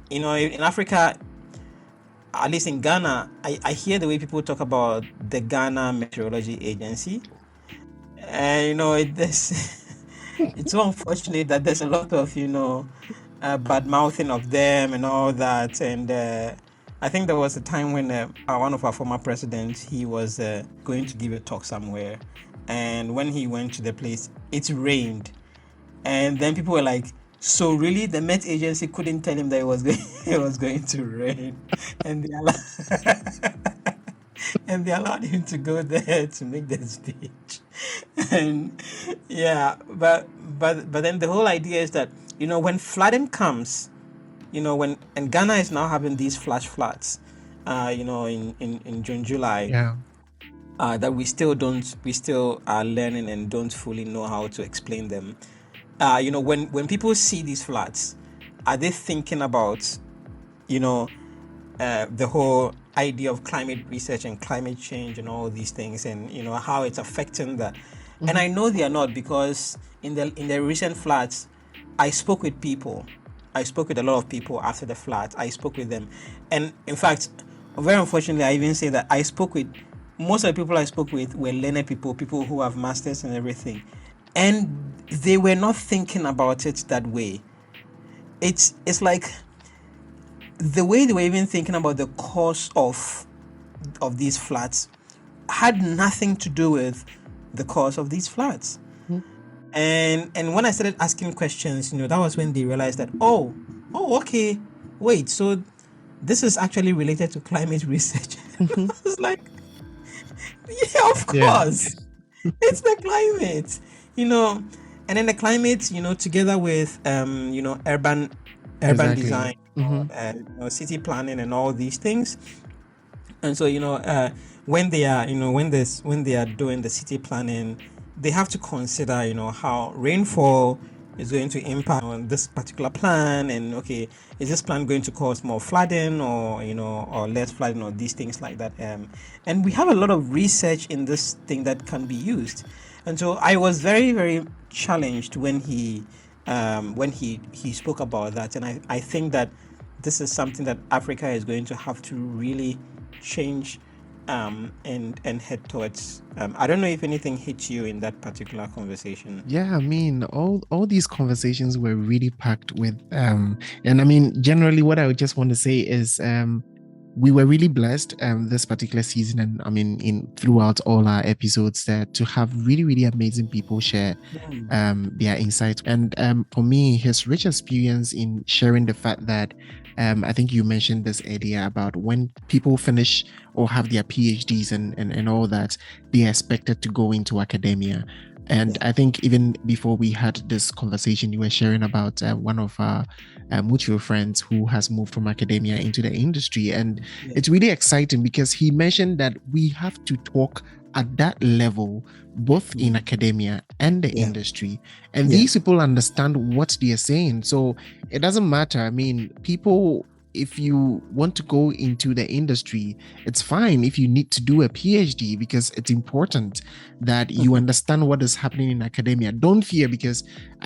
In Africa, at least in Ghana, I hear the way people talk about the Ghana Meteorology Agency, and it's so unfortunate that there's a lot of bad mouthing of them and all that. And I think there was a time when one of our former presidents, he was going to give a talk somewhere, and when he went to the place, it rained, and then people were like, so really the Met Agency couldn't tell him that it was going to rain, and they allowed him to go there to make the speech. And but then the whole idea is that when flooding comes, and Ghana is now having these flash floods, in June, July, that we still are learning and don't fully know how to explain them. When people see these floods, are they thinking about the whole idea of climate research and climate change and all these things, and how it's affecting that? And I know they are not, because in the recent floods, I spoke with people. I spoke with a lot of people after the floods. I spoke with them, and in fact, very unfortunately, I even say that I spoke with most of the people I spoke with were learned people who have masters and everything, and they were not thinking about it that way. It's like the way they were even thinking about the cause of these floods had nothing to do with the cause of these floods. And when I started asking questions, that was when they realized that, oh, okay, wait, so this is actually related to climate research. I was like, yeah, of course. It's the climate, and then the climate, together with urban design, city planning and all these things. And so when they are doing the city planning, they have to consider how rainfall is going to impact on this particular plan, and okay, is this plan going to cause more flooding or or less flooding, or these things like that, and we have a lot of research in this thing that can be used. And so I was very, very challenged when he spoke about that, and I think that this is something that Africa is going to have to really change and head towards. I don't know if anything hit you in that particular conversation. Yeah, I mean, all these conversations were really packed with and I mean, generally what I would just want to say is we were really blessed this particular season, and I mean in throughout all our episodes there, to have really, really amazing people share their insights. And for me, his rich experience in sharing the fact that I think you mentioned this idea about when people finish or have their PhDs and all that, they are expected to go into academia. And I think even before we had this conversation, you were sharing about one of our mutual friends who has moved from academia into the industry. And it's really exciting because he mentioned that we have to talk at that level, both in academia and the industry. And these people understand what they are saying. So it doesn't matter. I mean, people, if you want to go into the industry, it's fine if you need to do a PhD, because it's important that you understand what is happening in academia. Don't fear, because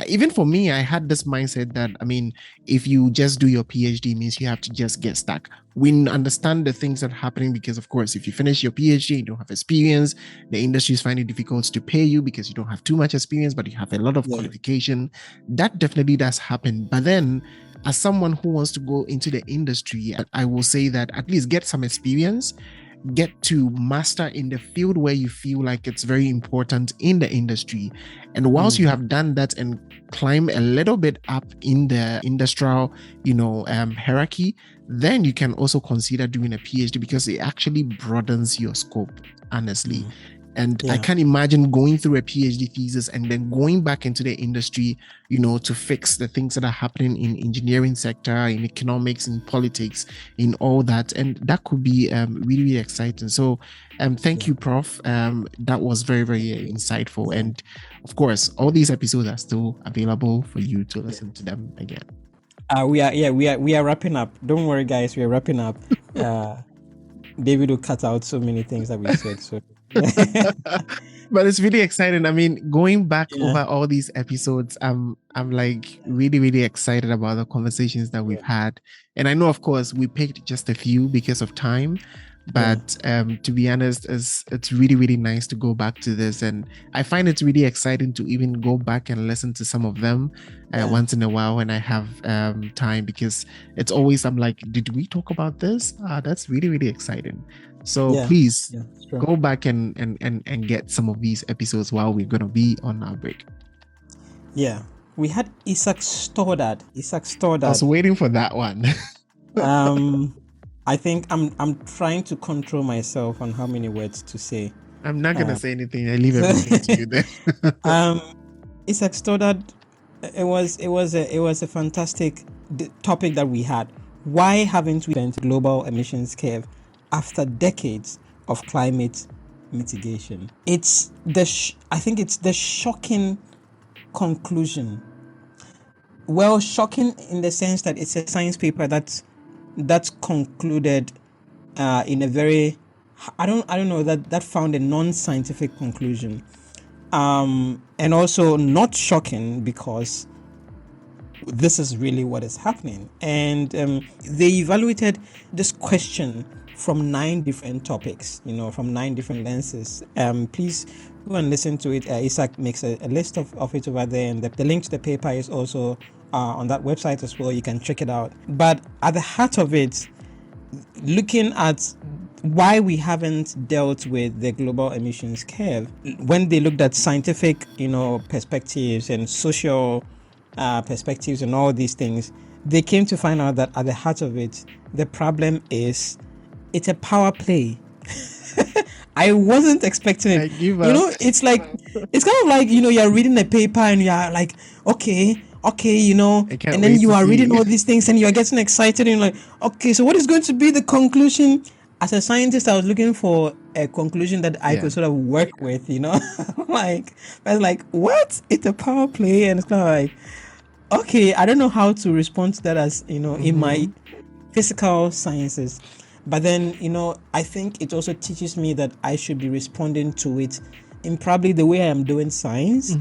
even for me, I had this mindset that, I mean, if you just do your PhD, means you have to just get stuck. We understand the things that are happening because, of course, if you finish your PhD, you don't have experience, the industry is finding it difficult to pay you because you don't have too much experience, but you have a lot of qualification. That definitely does happen. But then, as someone who wants to go into the industry, I will say that at least get some experience, get to master in the field where you feel like it's very important in the industry. And whilst you have done that and climb a little bit up in the industrial, hierarchy, then you can also consider doing a PhD, because it actually broadens your scope, honestly. And I can't imagine going through a PhD thesis and then going back into the industry, to fix the things that are happening in engineering sector, in economics, in politics, in all that. And that could be really, really exciting. So thank you, Prof. That was very, very insightful. And of course, all these episodes are still available for you to listen to them again. We are wrapping up. Don't worry, guys. We are wrapping up. David will cut out so many things that we said. So. But it's really exciting. I mean, going back over all these episodes, I'm like really, really excited about the conversations that we've had. And I know, of course, we picked just a few because of time. But to be honest, it's really, really nice to go back to this. And I find it really exciting to even go back and listen to some of them once in a while when I have time, because it's always, I'm like, did we talk about this? That's really, really exciting. So please go back and get some of these episodes while we're going to be on our break. Yeah. We had Isaac Stoddard. I was waiting for that one. I think I'm trying to control myself on how many words to say. I'm not going to say anything. I leave everything to you there. Isaac Stoddard, it was a fantastic topic that we had. Why haven't we bent global emissions curve after decades of climate mitigation? It's I think it's the shocking conclusion. Well, shocking in the sense that it's a science paper that's concluded in a very, I don't know, that found a non-scientific conclusion, and also not shocking because this is really what is happening. And they evaluated this question from 9 different topics, from 9 different lenses. Please go and listen to it. Isaac makes a list of it over there, and the link to the paper is also on that website as well. You can check it out. But at the heart of it, looking at why we haven't dealt with the global emissions curve, when they looked at scientific, perspectives and social perspectives and all these things, they came to find out that at the heart of it, the problem is it's a power play. I wasn't expecting it. It's like, it's kind of like, you're reading a paper and you're like, okay, and then you are reading all these things and you're getting excited and you're like, okay, so what is going to be the conclusion? As a scientist, I was looking for a conclusion that I could sort of work with, like, I was like, what? It's a power play. And it's kind of like, okay, I don't know how to respond to that as, in my physical sciences. But then, I think it also teaches me that I should be responding to it in probably the way I am doing science.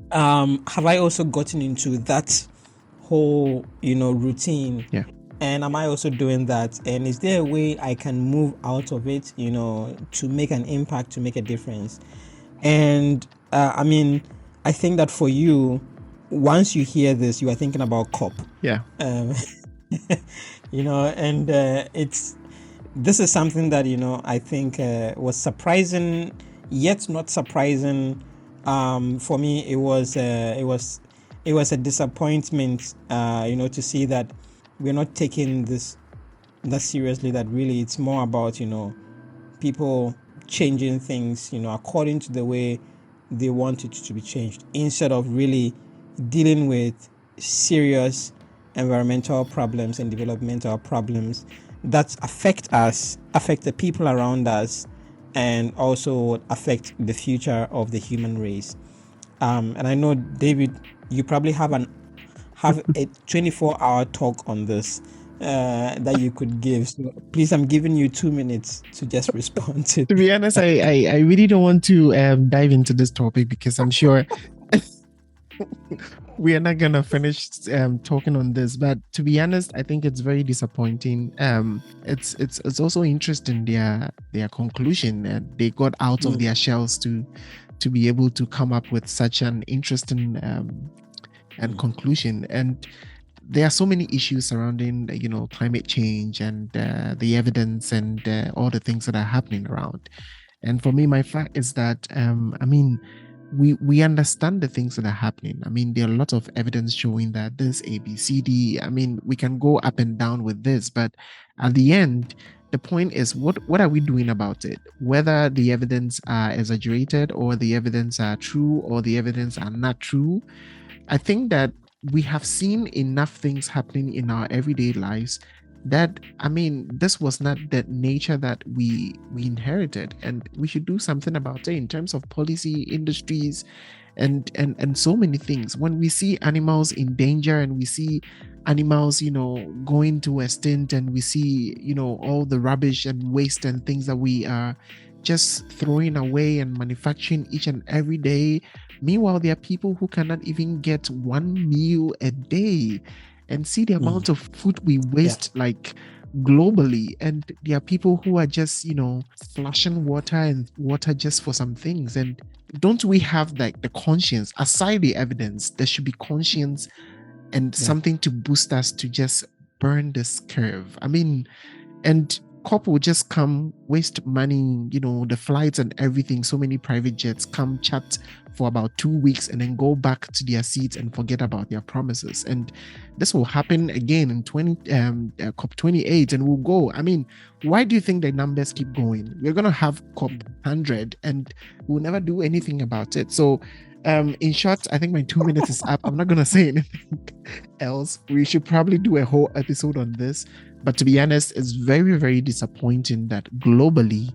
Have I also gotten into that whole, routine? Yeah. And am I also doing that? And is there a way I can move out of it, to make an impact, to make a difference? And I think that for you, once you hear this, you are thinking about COP. Yeah. And it's this is something that, I think was surprising, yet not surprising. For me, it was a disappointment, to see that we're not taking this that seriously, that really it's more about, people changing things, according to the way they want it to be changed, instead of really dealing with serious environmental problems and developmental problems that affect us, affect the people around us, and also affect the future of the human race. And I know, David, you probably have a 24-hour talk on this that you could give. So please, I'm giving you 2 minutes to just respond to. To be honest, I really don't want to dive into this topic because I'm sure we are not gonna finish talking on this. But to be honest, I think it's very disappointing. It's also interesting their conclusion. They got out of their shells to be able to come up with such an interesting and conclusion. And there are so many issues surrounding climate change and the evidence and all the things that are happening around. And for me, my fact is that we understand the things that are happening. I mean, there are a lot of evidence showing that this ABCD. I mean, we can go up and down with this, but at the end, the point is, what are we doing about it? Whether the evidence are exaggerated or the evidence are true or the evidence are not true, I think that we have seen enough things happening in our everyday lives that, this was not the nature that we inherited, and we should do something about it in terms of policy, industries, and so many things. When we see animals in danger and we see animals, going to extinct, and we see, all the rubbish and waste and things that we are just throwing away and manufacturing each and every day. Meanwhile, there are people who cannot even get one meal a day, and see the amount of food we waste, like globally. And there are people who are just, splashing water just for some things. And don't we have like the conscience, aside the evidence, there should be conscience and something to boost us to just burn this curve. And COP will just come, waste money, the flights and everything. So many private jets come, chat for about 2 weeks, and then go back to their seats and forget about their promises. And this will happen again in COP 28, and we'll go. Why do you think the numbers keep going? We're going to have COP 100 and we'll never do anything about it. So in short, I think my 2 minutes is up. I'm not going to say anything else. We should probably do a whole episode on this. But to be honest, it's very, very disappointing that globally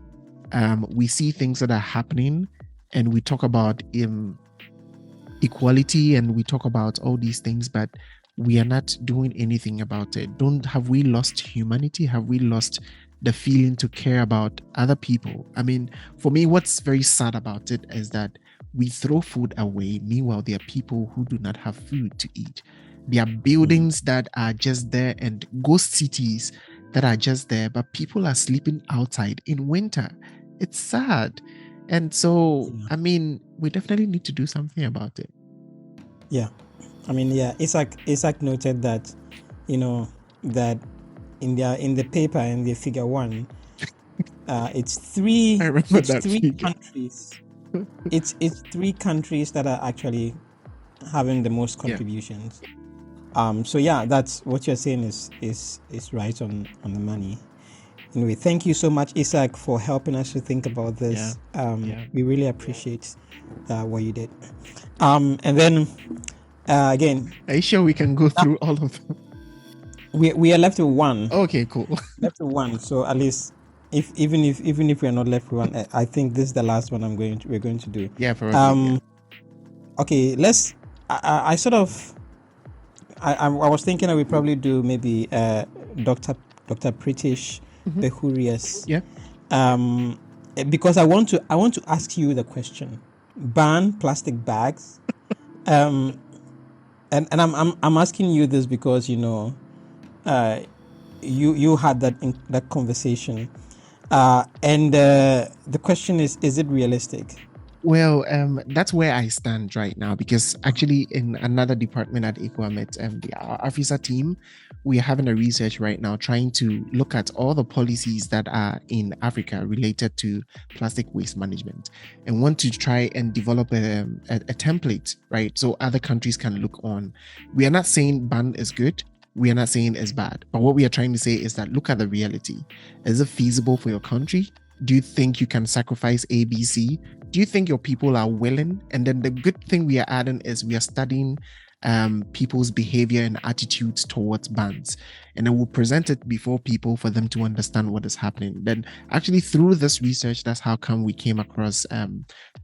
we see things that are happening, and we talk about equality and we talk about all these things, but we are not doing anything about it. Have we lost humanity? Have we lost the feeling to care about other people? For me, what's very sad about it is that we throw food away. Meanwhile, there are people who do not have food to eat. There are buildings that are just there and ghost cities that are just there, but people are sleeping outside in winter. It's sad. And so, we definitely need to do something about it. Yeah. Isaac noted that, that in the paper, in the figure 1, it's three countries. It's 3 countries that are actually having the most contributions. That's what you're saying is right on the money. Anyway, thank you so much, Isaac, for helping us to think about this. We really appreciate what you did. And then again, are you sure we can go through all of them? We are left with 1. Okay, cool. Left with 1. So at least even if we are not left with 1, I think this is the last one we're going to do. Yeah, probably. Okay, let's. I was thinking that we probably do maybe Dr. Pritish Behurius. Yeah. Because I want to ask you the question: ban plastic bags. And I'm asking you this because you had that conversation, and the question is it realistic? Well, that's where I stand right now because actually in another department at Equamet, our AFISA team, we are having a research right now trying to look at all the policies that are in Africa related to plastic waste management and want to try and develop a template, right? So other countries can look on. We are not saying ban is good. We are not saying it's bad. But what we are trying to say is that look at the reality. Is it feasible for your country? Do you think you can sacrifice ABC? Do you think your people are willing? And then the good thing we are adding is we are studying people's behavior and attitudes towards bans. And then we'll present it before people for them to understand what is happening. Then actually through this research, that's how come we came across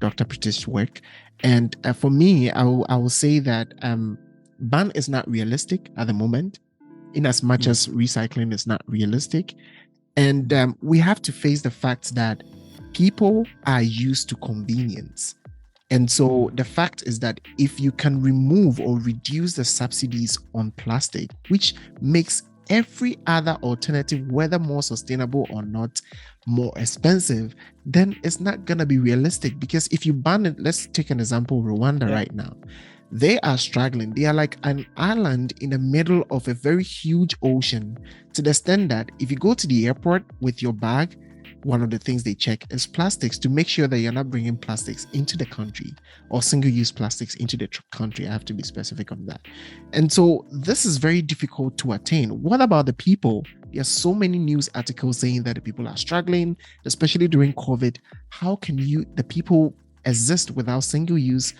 Dr. Pritish's work. And for me, I will say that ban is not realistic at the moment, in as much as recycling is not realistic. And we have to face the fact that people are used to convenience. And so the fact is that if you can remove or reduce the subsidies on plastic, which makes every other alternative, whether more sustainable or not, more expensive, then it's not going to be realistic. Because if you ban it, let's take an example, Rwanda right now. They are struggling. They are like an island in the middle of a very huge ocean, to the extent that if you go to the airport with your bag, one of the things they check is plastics to make sure that you're not bringing plastics into the country or single-use plastics into the country. I have to be specific on that. And so this is very difficult to attain. What about the people? There's so many news articles saying that the people are struggling, especially during COVID. How can the people exist without single-use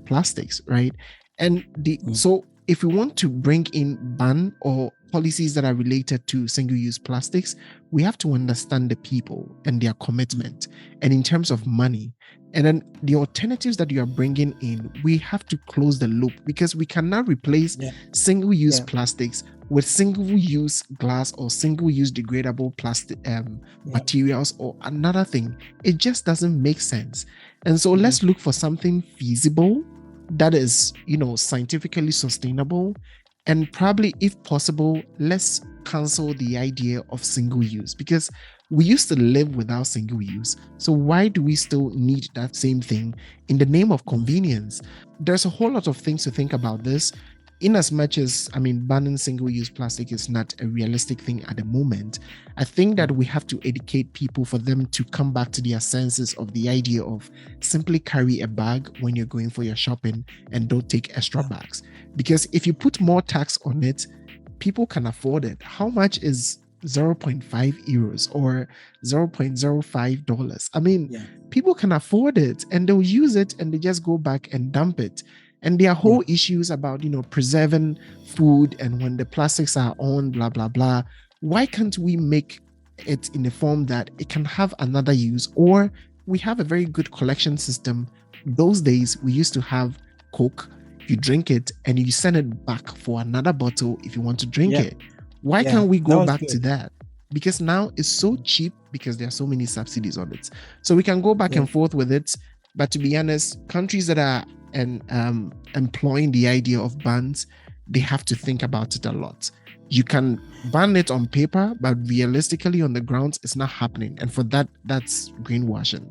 plastics, right? And so if we want to bring in ban or policies that are related to single-use plastics, we have to understand the people and their commitment, and in terms of money. And then the alternatives that you are bringing in, we have to close the loop, because we cannot replace single-use plastics with single-use glass or single-use degradable plastic materials or another thing. It just doesn't make sense. And so let's look for something feasible that is, scientifically sustainable. And probably, if possible, let's cancel the idea of single use, because we used to live without single use. So why do we still need that same thing in the name of convenience? There's a whole lot of things to think about this. In as much as, banning single-use plastic is not a realistic thing at the moment, I think that we have to educate people for them to come back to their senses of the idea of simply carry a bag when you're going for your shopping and don't take extra bags. Because if you put more tax on it, people can afford it. How much is 0.5 euros or $0.05? People can afford it and they'll use it and they just go back and dump it. And there are whole issues about, preserving food and when the plastics are on, blah, blah, blah. Why can't we make it in a form that it can have another use? Or we have a very good collection system. Those days, we used to have Coke. You drink it and you send it back for another bottle if you want to drink it. Why can't we go back to that? Because now it's so cheap because there are so many subsidies on it. So we can go back and forth with it. But to be honest, countries that are employing the idea of bans, they have to think about it a lot. You can ban it on paper, but realistically on the ground, it's not happening. And for that, that's greenwashing.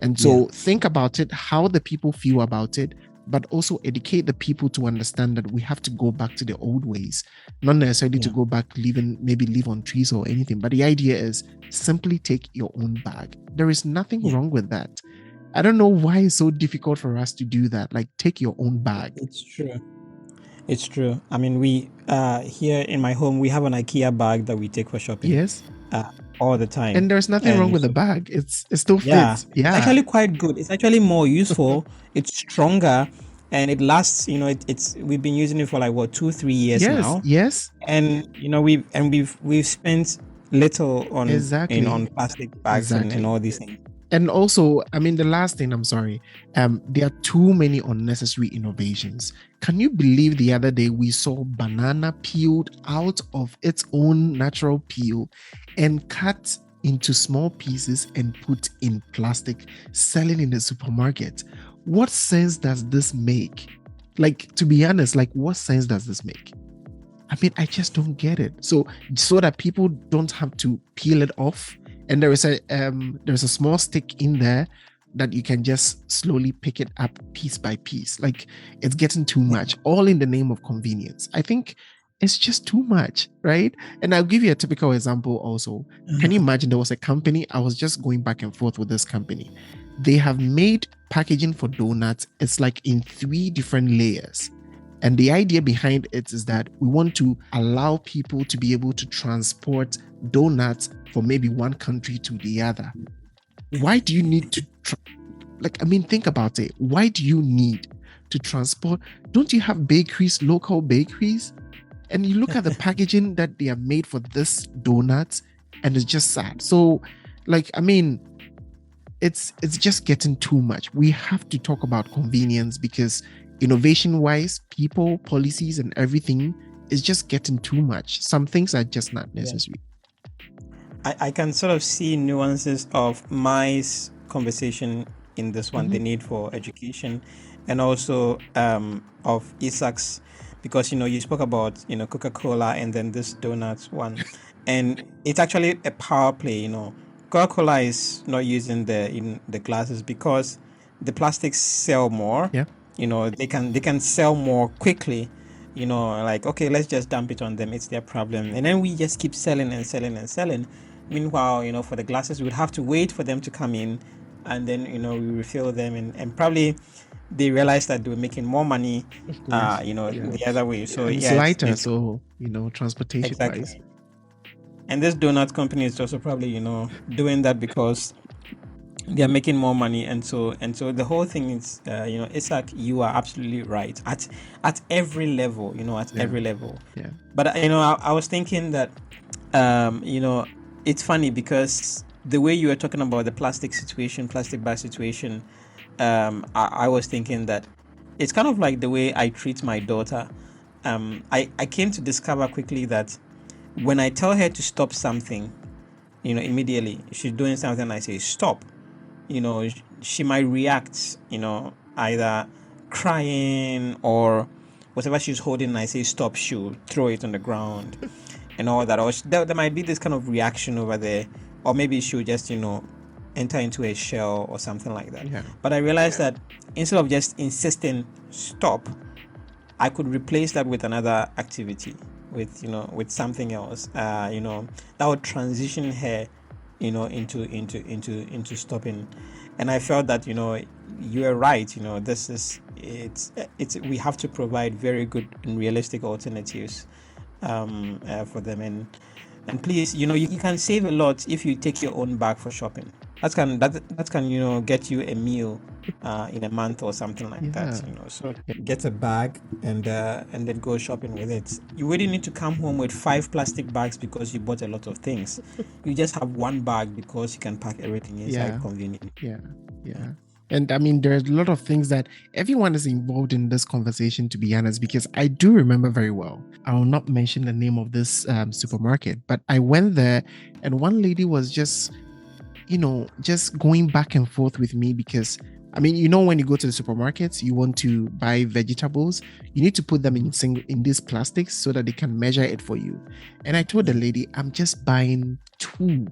And so think about it, how the people feel about it, but also educate the people to understand that we have to go back to the old ways, not necessarily to go back, maybe live on trees or anything. But the idea is simply take your own bag. There is nothing wrong with that. I don't know why it's so difficult for us to do that. Like, take your own bag. It's true. We here in my home, we have an IKEA bag that we take for shopping. Yes. All the time. And there's nothing wrong with the bag. It still fits. It's actually quite good. It's actually more useful. It's stronger, and it lasts. We've been using it for like 2-3 years now. Yes. And we've spent little on on plastic bags and all these things. And also, the last thing, I'm sorry, there are too many unnecessary innovations. Can you believe the other day we saw banana peeled out of its own natural peel and cut into small pieces and put in plastic, selling in the supermarket? What sense does this make? Like, to be honest, what sense does this make? I just don't get it. So that people don't have to peel it off. And there's a small stick in there that you can just slowly pick it up piece by piece. Like, it's getting too much, all in the name of convenience. I think it's just too much, right? And I'll give you a typical example also. Can you imagine there was a company, I was just going back and forth with this company. They have made packaging for donuts. It's like in 3 different layers. And the idea behind it is that we want to allow people to be able to transport donuts from maybe one country to the other. Why do you need to, think about it. Why do you need to transport? Don't you have bakeries, local bakeries? And you look at the packaging that they have made for this donuts, and it's just sad. So, it's just getting too much. We have to talk about convenience, because innovation-wise, people, policies, and everything is just getting too much. Some things are just not necessary. I can sort of see nuances of my conversation in this one, the need for education, and also of Isaac's, because you spoke about Coca-Cola and then this donuts one, and it's actually a power play. Coca-Cola is not using the glasses because the plastics sell more. Yeah. They can sell more quickly. Like, okay, let's just dump it on them. It's their problem, and then we just keep selling and selling and selling. Meanwhile, for the glasses, we'd have to wait for them to come in, and then we refill them, and probably they realized that they were making more money, the other way. So it's lighter, so transportation exactly. wise. And this donut company is also probably doing that because they are making more money, and so the whole thing is Isaac, you are absolutely right at every level, every level. Yeah. But I was thinking that it's funny because the way you were talking about the plastic bag situation, I was thinking that it's kind of like the way I treat my daughter. I came to discover quickly that when I tell her to stop something, immediately she's doing something, I say stop, she might react, either crying or whatever she's holding, and I say stop, she'll throw it on the ground and all that. Or there might be this kind of reaction over there, or maybe she'll just enter into a shell or something like that. Yeah. But I realized that instead of just insisting stop, I could replace that with another activity, with something else, that would transition her into stopping. And I felt that you are right. This is it's we have to provide very good and realistic alternatives for them, and please, you can save a lot if you take your own bag for shopping. That can get you a meal in a month or something like that. So get a bag and then go shopping with it. You really need to come home with 5 plastic bags because you bought a lot of things. You just have 1 bag because you can pack everything inside conveniently. Yeah. And there's a lot of things that everyone is involved in this conversation, to be honest, because I do remember very well. I will not mention the name of this supermarket, but I went there and one lady was just going back and forth with me because, when you go to the supermarkets, you want to buy vegetables, you need to put them in these plastics so that they can measure it for you. And I told the lady, I'm just buying 2.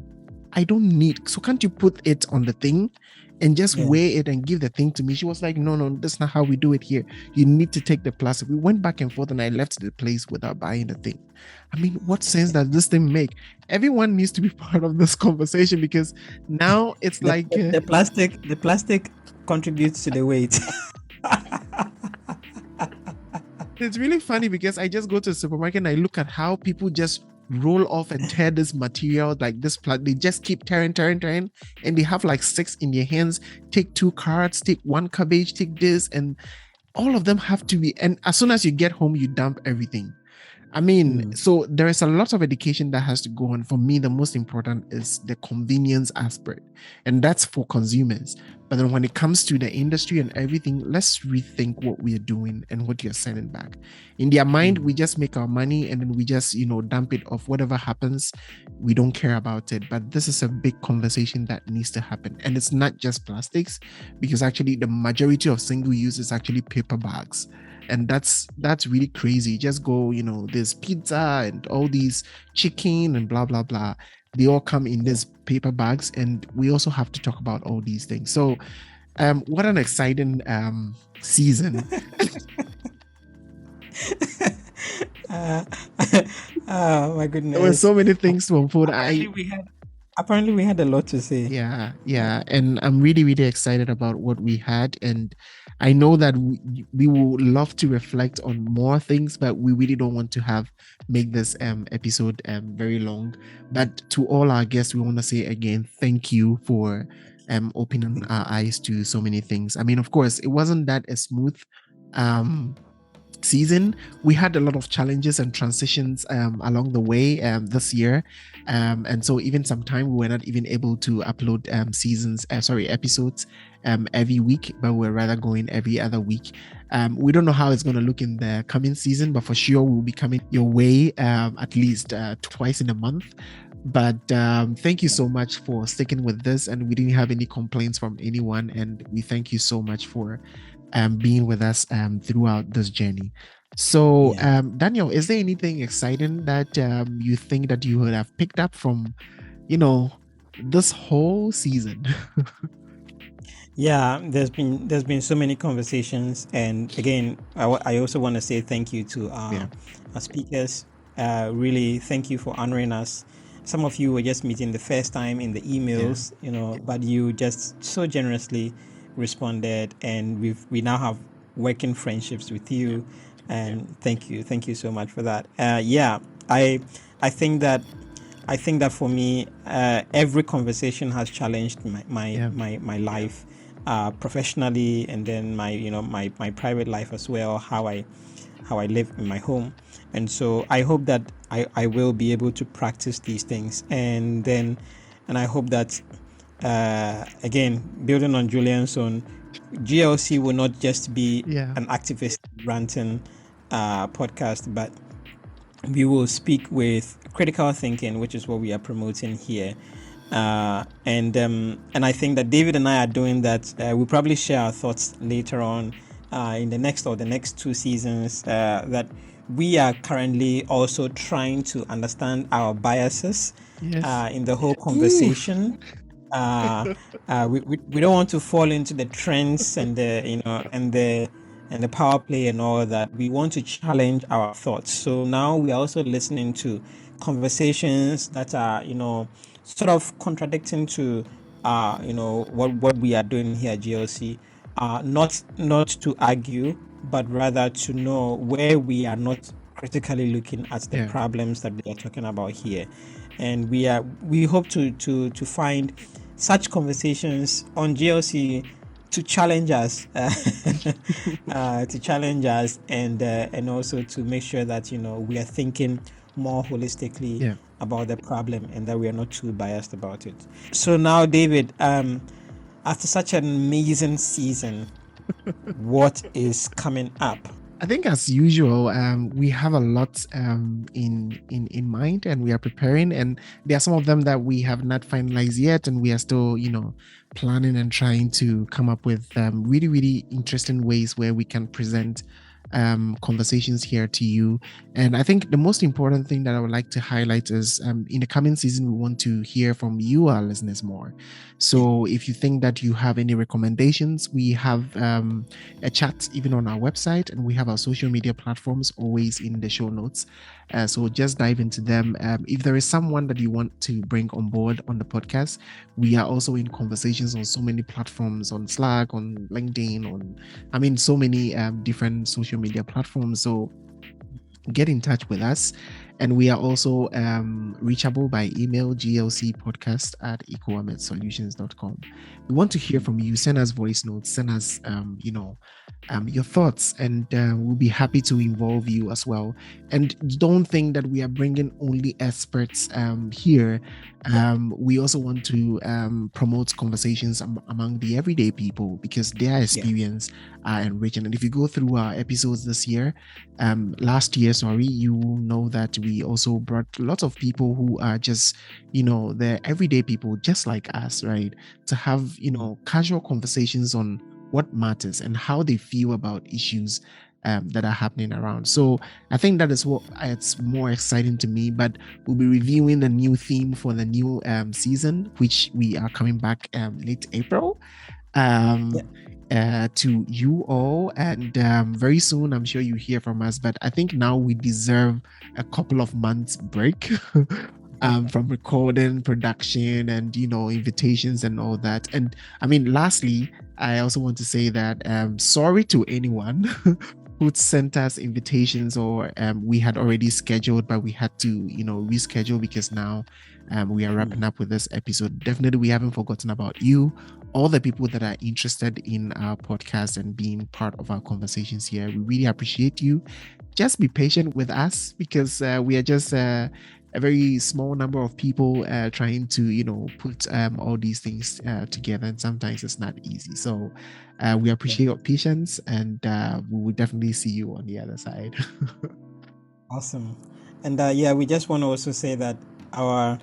I don't need, so can't you put it on the thing and just weigh it and give the thing to me? She was like, no, that's not how we do it here. You need to take the plastic. We went back and forth and I left the place without buying the thing. What sense does this thing make? Everyone needs to be part of this conversation because now it's the plastic contributes to the weight. It's really funny because I just go to the supermarket and I look at how people just roll off and tear this material, like this plug. They just keep tearing, and they have like 6 in their hands. Take 2 carrots, take 1 cabbage, take this, and all of them have to be. And as soon as you get home, you dump everything. So there is a lot of education that has to go on. For me, the most important is the convenience aspect, and that's for consumers. But then when it comes to the industry and everything, let's rethink what we are doing and what you're sending back. In their mind, we just make our money and then we just, dump it off. Whatever happens, we don't care about it. But this is a big conversation that needs to happen. And it's not just plastics, because actually the majority of single use is actually paper bags. And that's really crazy. Just go, there's pizza and all these chicken and blah, blah, blah. They all come in these paper bags, and we also have to talk about all these things. So What an exciting season. Oh my goodness. There were so many things to unfold. Apparently we had a lot to say. Yeah. And I'm really, really excited about what we had. And I know that we will love to reflect on more things, but we really don't want to make this episode very long. But to all our guests, we want to say again, thank you for opening our eyes to so many things. I mean, of course, it wasn't that a smooth season. We had a lot of challenges and transitions along the way this year, and so even sometime we were not even able to upload episodes every week, but we're rather going every other week. We don't know how it's going to look in the coming season, but for sure we'll be coming your way at least twice in a month. But thank you so much for sticking with this, and we didn't have any complaints from anyone, and we thank you so much for being with us throughout this journey. So, Daniel, is there anything exciting that you think that you would have picked up from, this whole season? Yeah, there's been so many conversations, and again, I also want to say thank you to our speakers. Really, thank you for honoring us. Some of you were just meeting the first time in the emails, but you just so generously responded, and we now have working friendships with you, and thank you so much for that. I think that for me, every conversation has challenged my life, professionally, and then my private life as well, how I live in my home. And so I hope that I will be able to practice these things, and I hope that again, building on Julian's own, GLC will not just be an activist ranting podcast, but we will speak with critical thinking, which is what we are promoting here. And I think that David and I are doing that. We'll probably share our thoughts later on in the next two seasons, that we are currently also trying to understand our biases in the whole conversation. We don't want to fall into the trends and the power play and all that. We want to challenge our thoughts. So now we are also listening to conversations that are sort of contradicting to what we are doing here at GLC. Not to argue, but rather to know where we are not critically looking at the problems that we are talking about here. And we hope to find such conversations on GLC to challenge us, and also to make sure that we are thinking more holistically about the problem, and that we are not too biased about it. So now, David, after such an amazing season, what is coming up? I think, as usual, we have a lot in mind, and we are preparing. And there are some of them that we have not finalized yet, and we are still, planning and trying to come up with really, really interesting ways where we can present conversations here to you. And I think the most important thing that I would like to highlight is in the coming season, we want to hear from you, our listeners, more. So if you think that you have any recommendations, we have a chat even on our website, and we have our social media platforms always in the show notes. So just dive into them. If there is someone that you want to bring on board on the podcast, we are also in conversations on so many platforms, on Slack, on LinkedIn, so many different social media platforms. So get in touch with us. And we are also reachable by email, glcpodcast@ecoametsolutions.com. We want to hear from you. Send us voice notes, send us your thoughts, and we'll be happy to involve you as well. And don't think that we are bringing only experts here. We also want to promote conversations among the everyday people, because their experience are enriching. And if you go through our episodes this year, last year, you will know that we also brought lots of people who are just, they're everyday people just like us, right? To have, casual conversations on what matters and how they feel about issues that are happening around. So I think that is what it's more exciting to me. But we'll be reviewing the new theme for the new season, which we are coming back late April. To you all, and very soon I'm sure you hear from us, but I think now we deserve a couple of months break from recording, production, and invitations and all that. And I mean, lastly, I also want to say that sorry to anyone who sent us invitations, or we had already scheduled but we had to reschedule because now we are wrapping up with this episode. Definitely we haven't forgotten about you, all the people that are interested in our podcast and being part of our conversations here. We really appreciate you. Just be patient with us because we are just a very small number of people trying to put all these things together, and sometimes it's not easy. So we appreciate your patience, and we will definitely see you on the other side. Awesome. And we just want to also say that our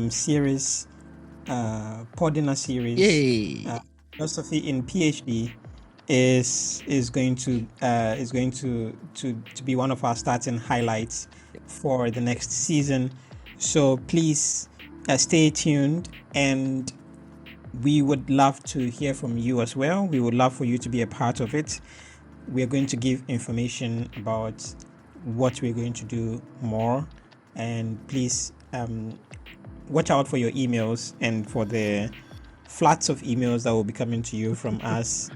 series, Podina series, philosophy in PhD, is going to be one of our starting highlights for the next season. So please stay tuned, and we would love to hear from you as well. We would love for you to be a part of it. We are going to give information about what we're going to do more, and please watch out for your emails and for the floods of emails that will be coming to you from us.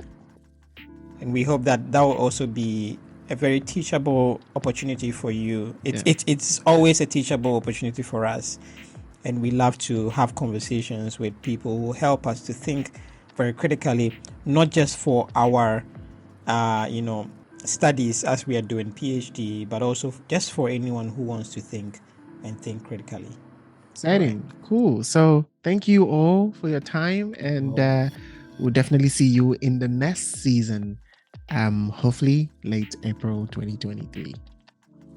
And we hope that will also be a very teachable opportunity for you. It's always a teachable opportunity for us, and we love to have conversations with people who help us to think very critically, not just for our studies as we are doing PhD, but also just for anyone who wants to think and think critically. Exciting. Right. Cool. So thank you all for your time, and we'll definitely see you in the next season, hopefully late April 2023.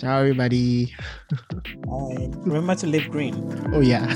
Ciao, everybody. Bye. Remember to live green. Oh yeah.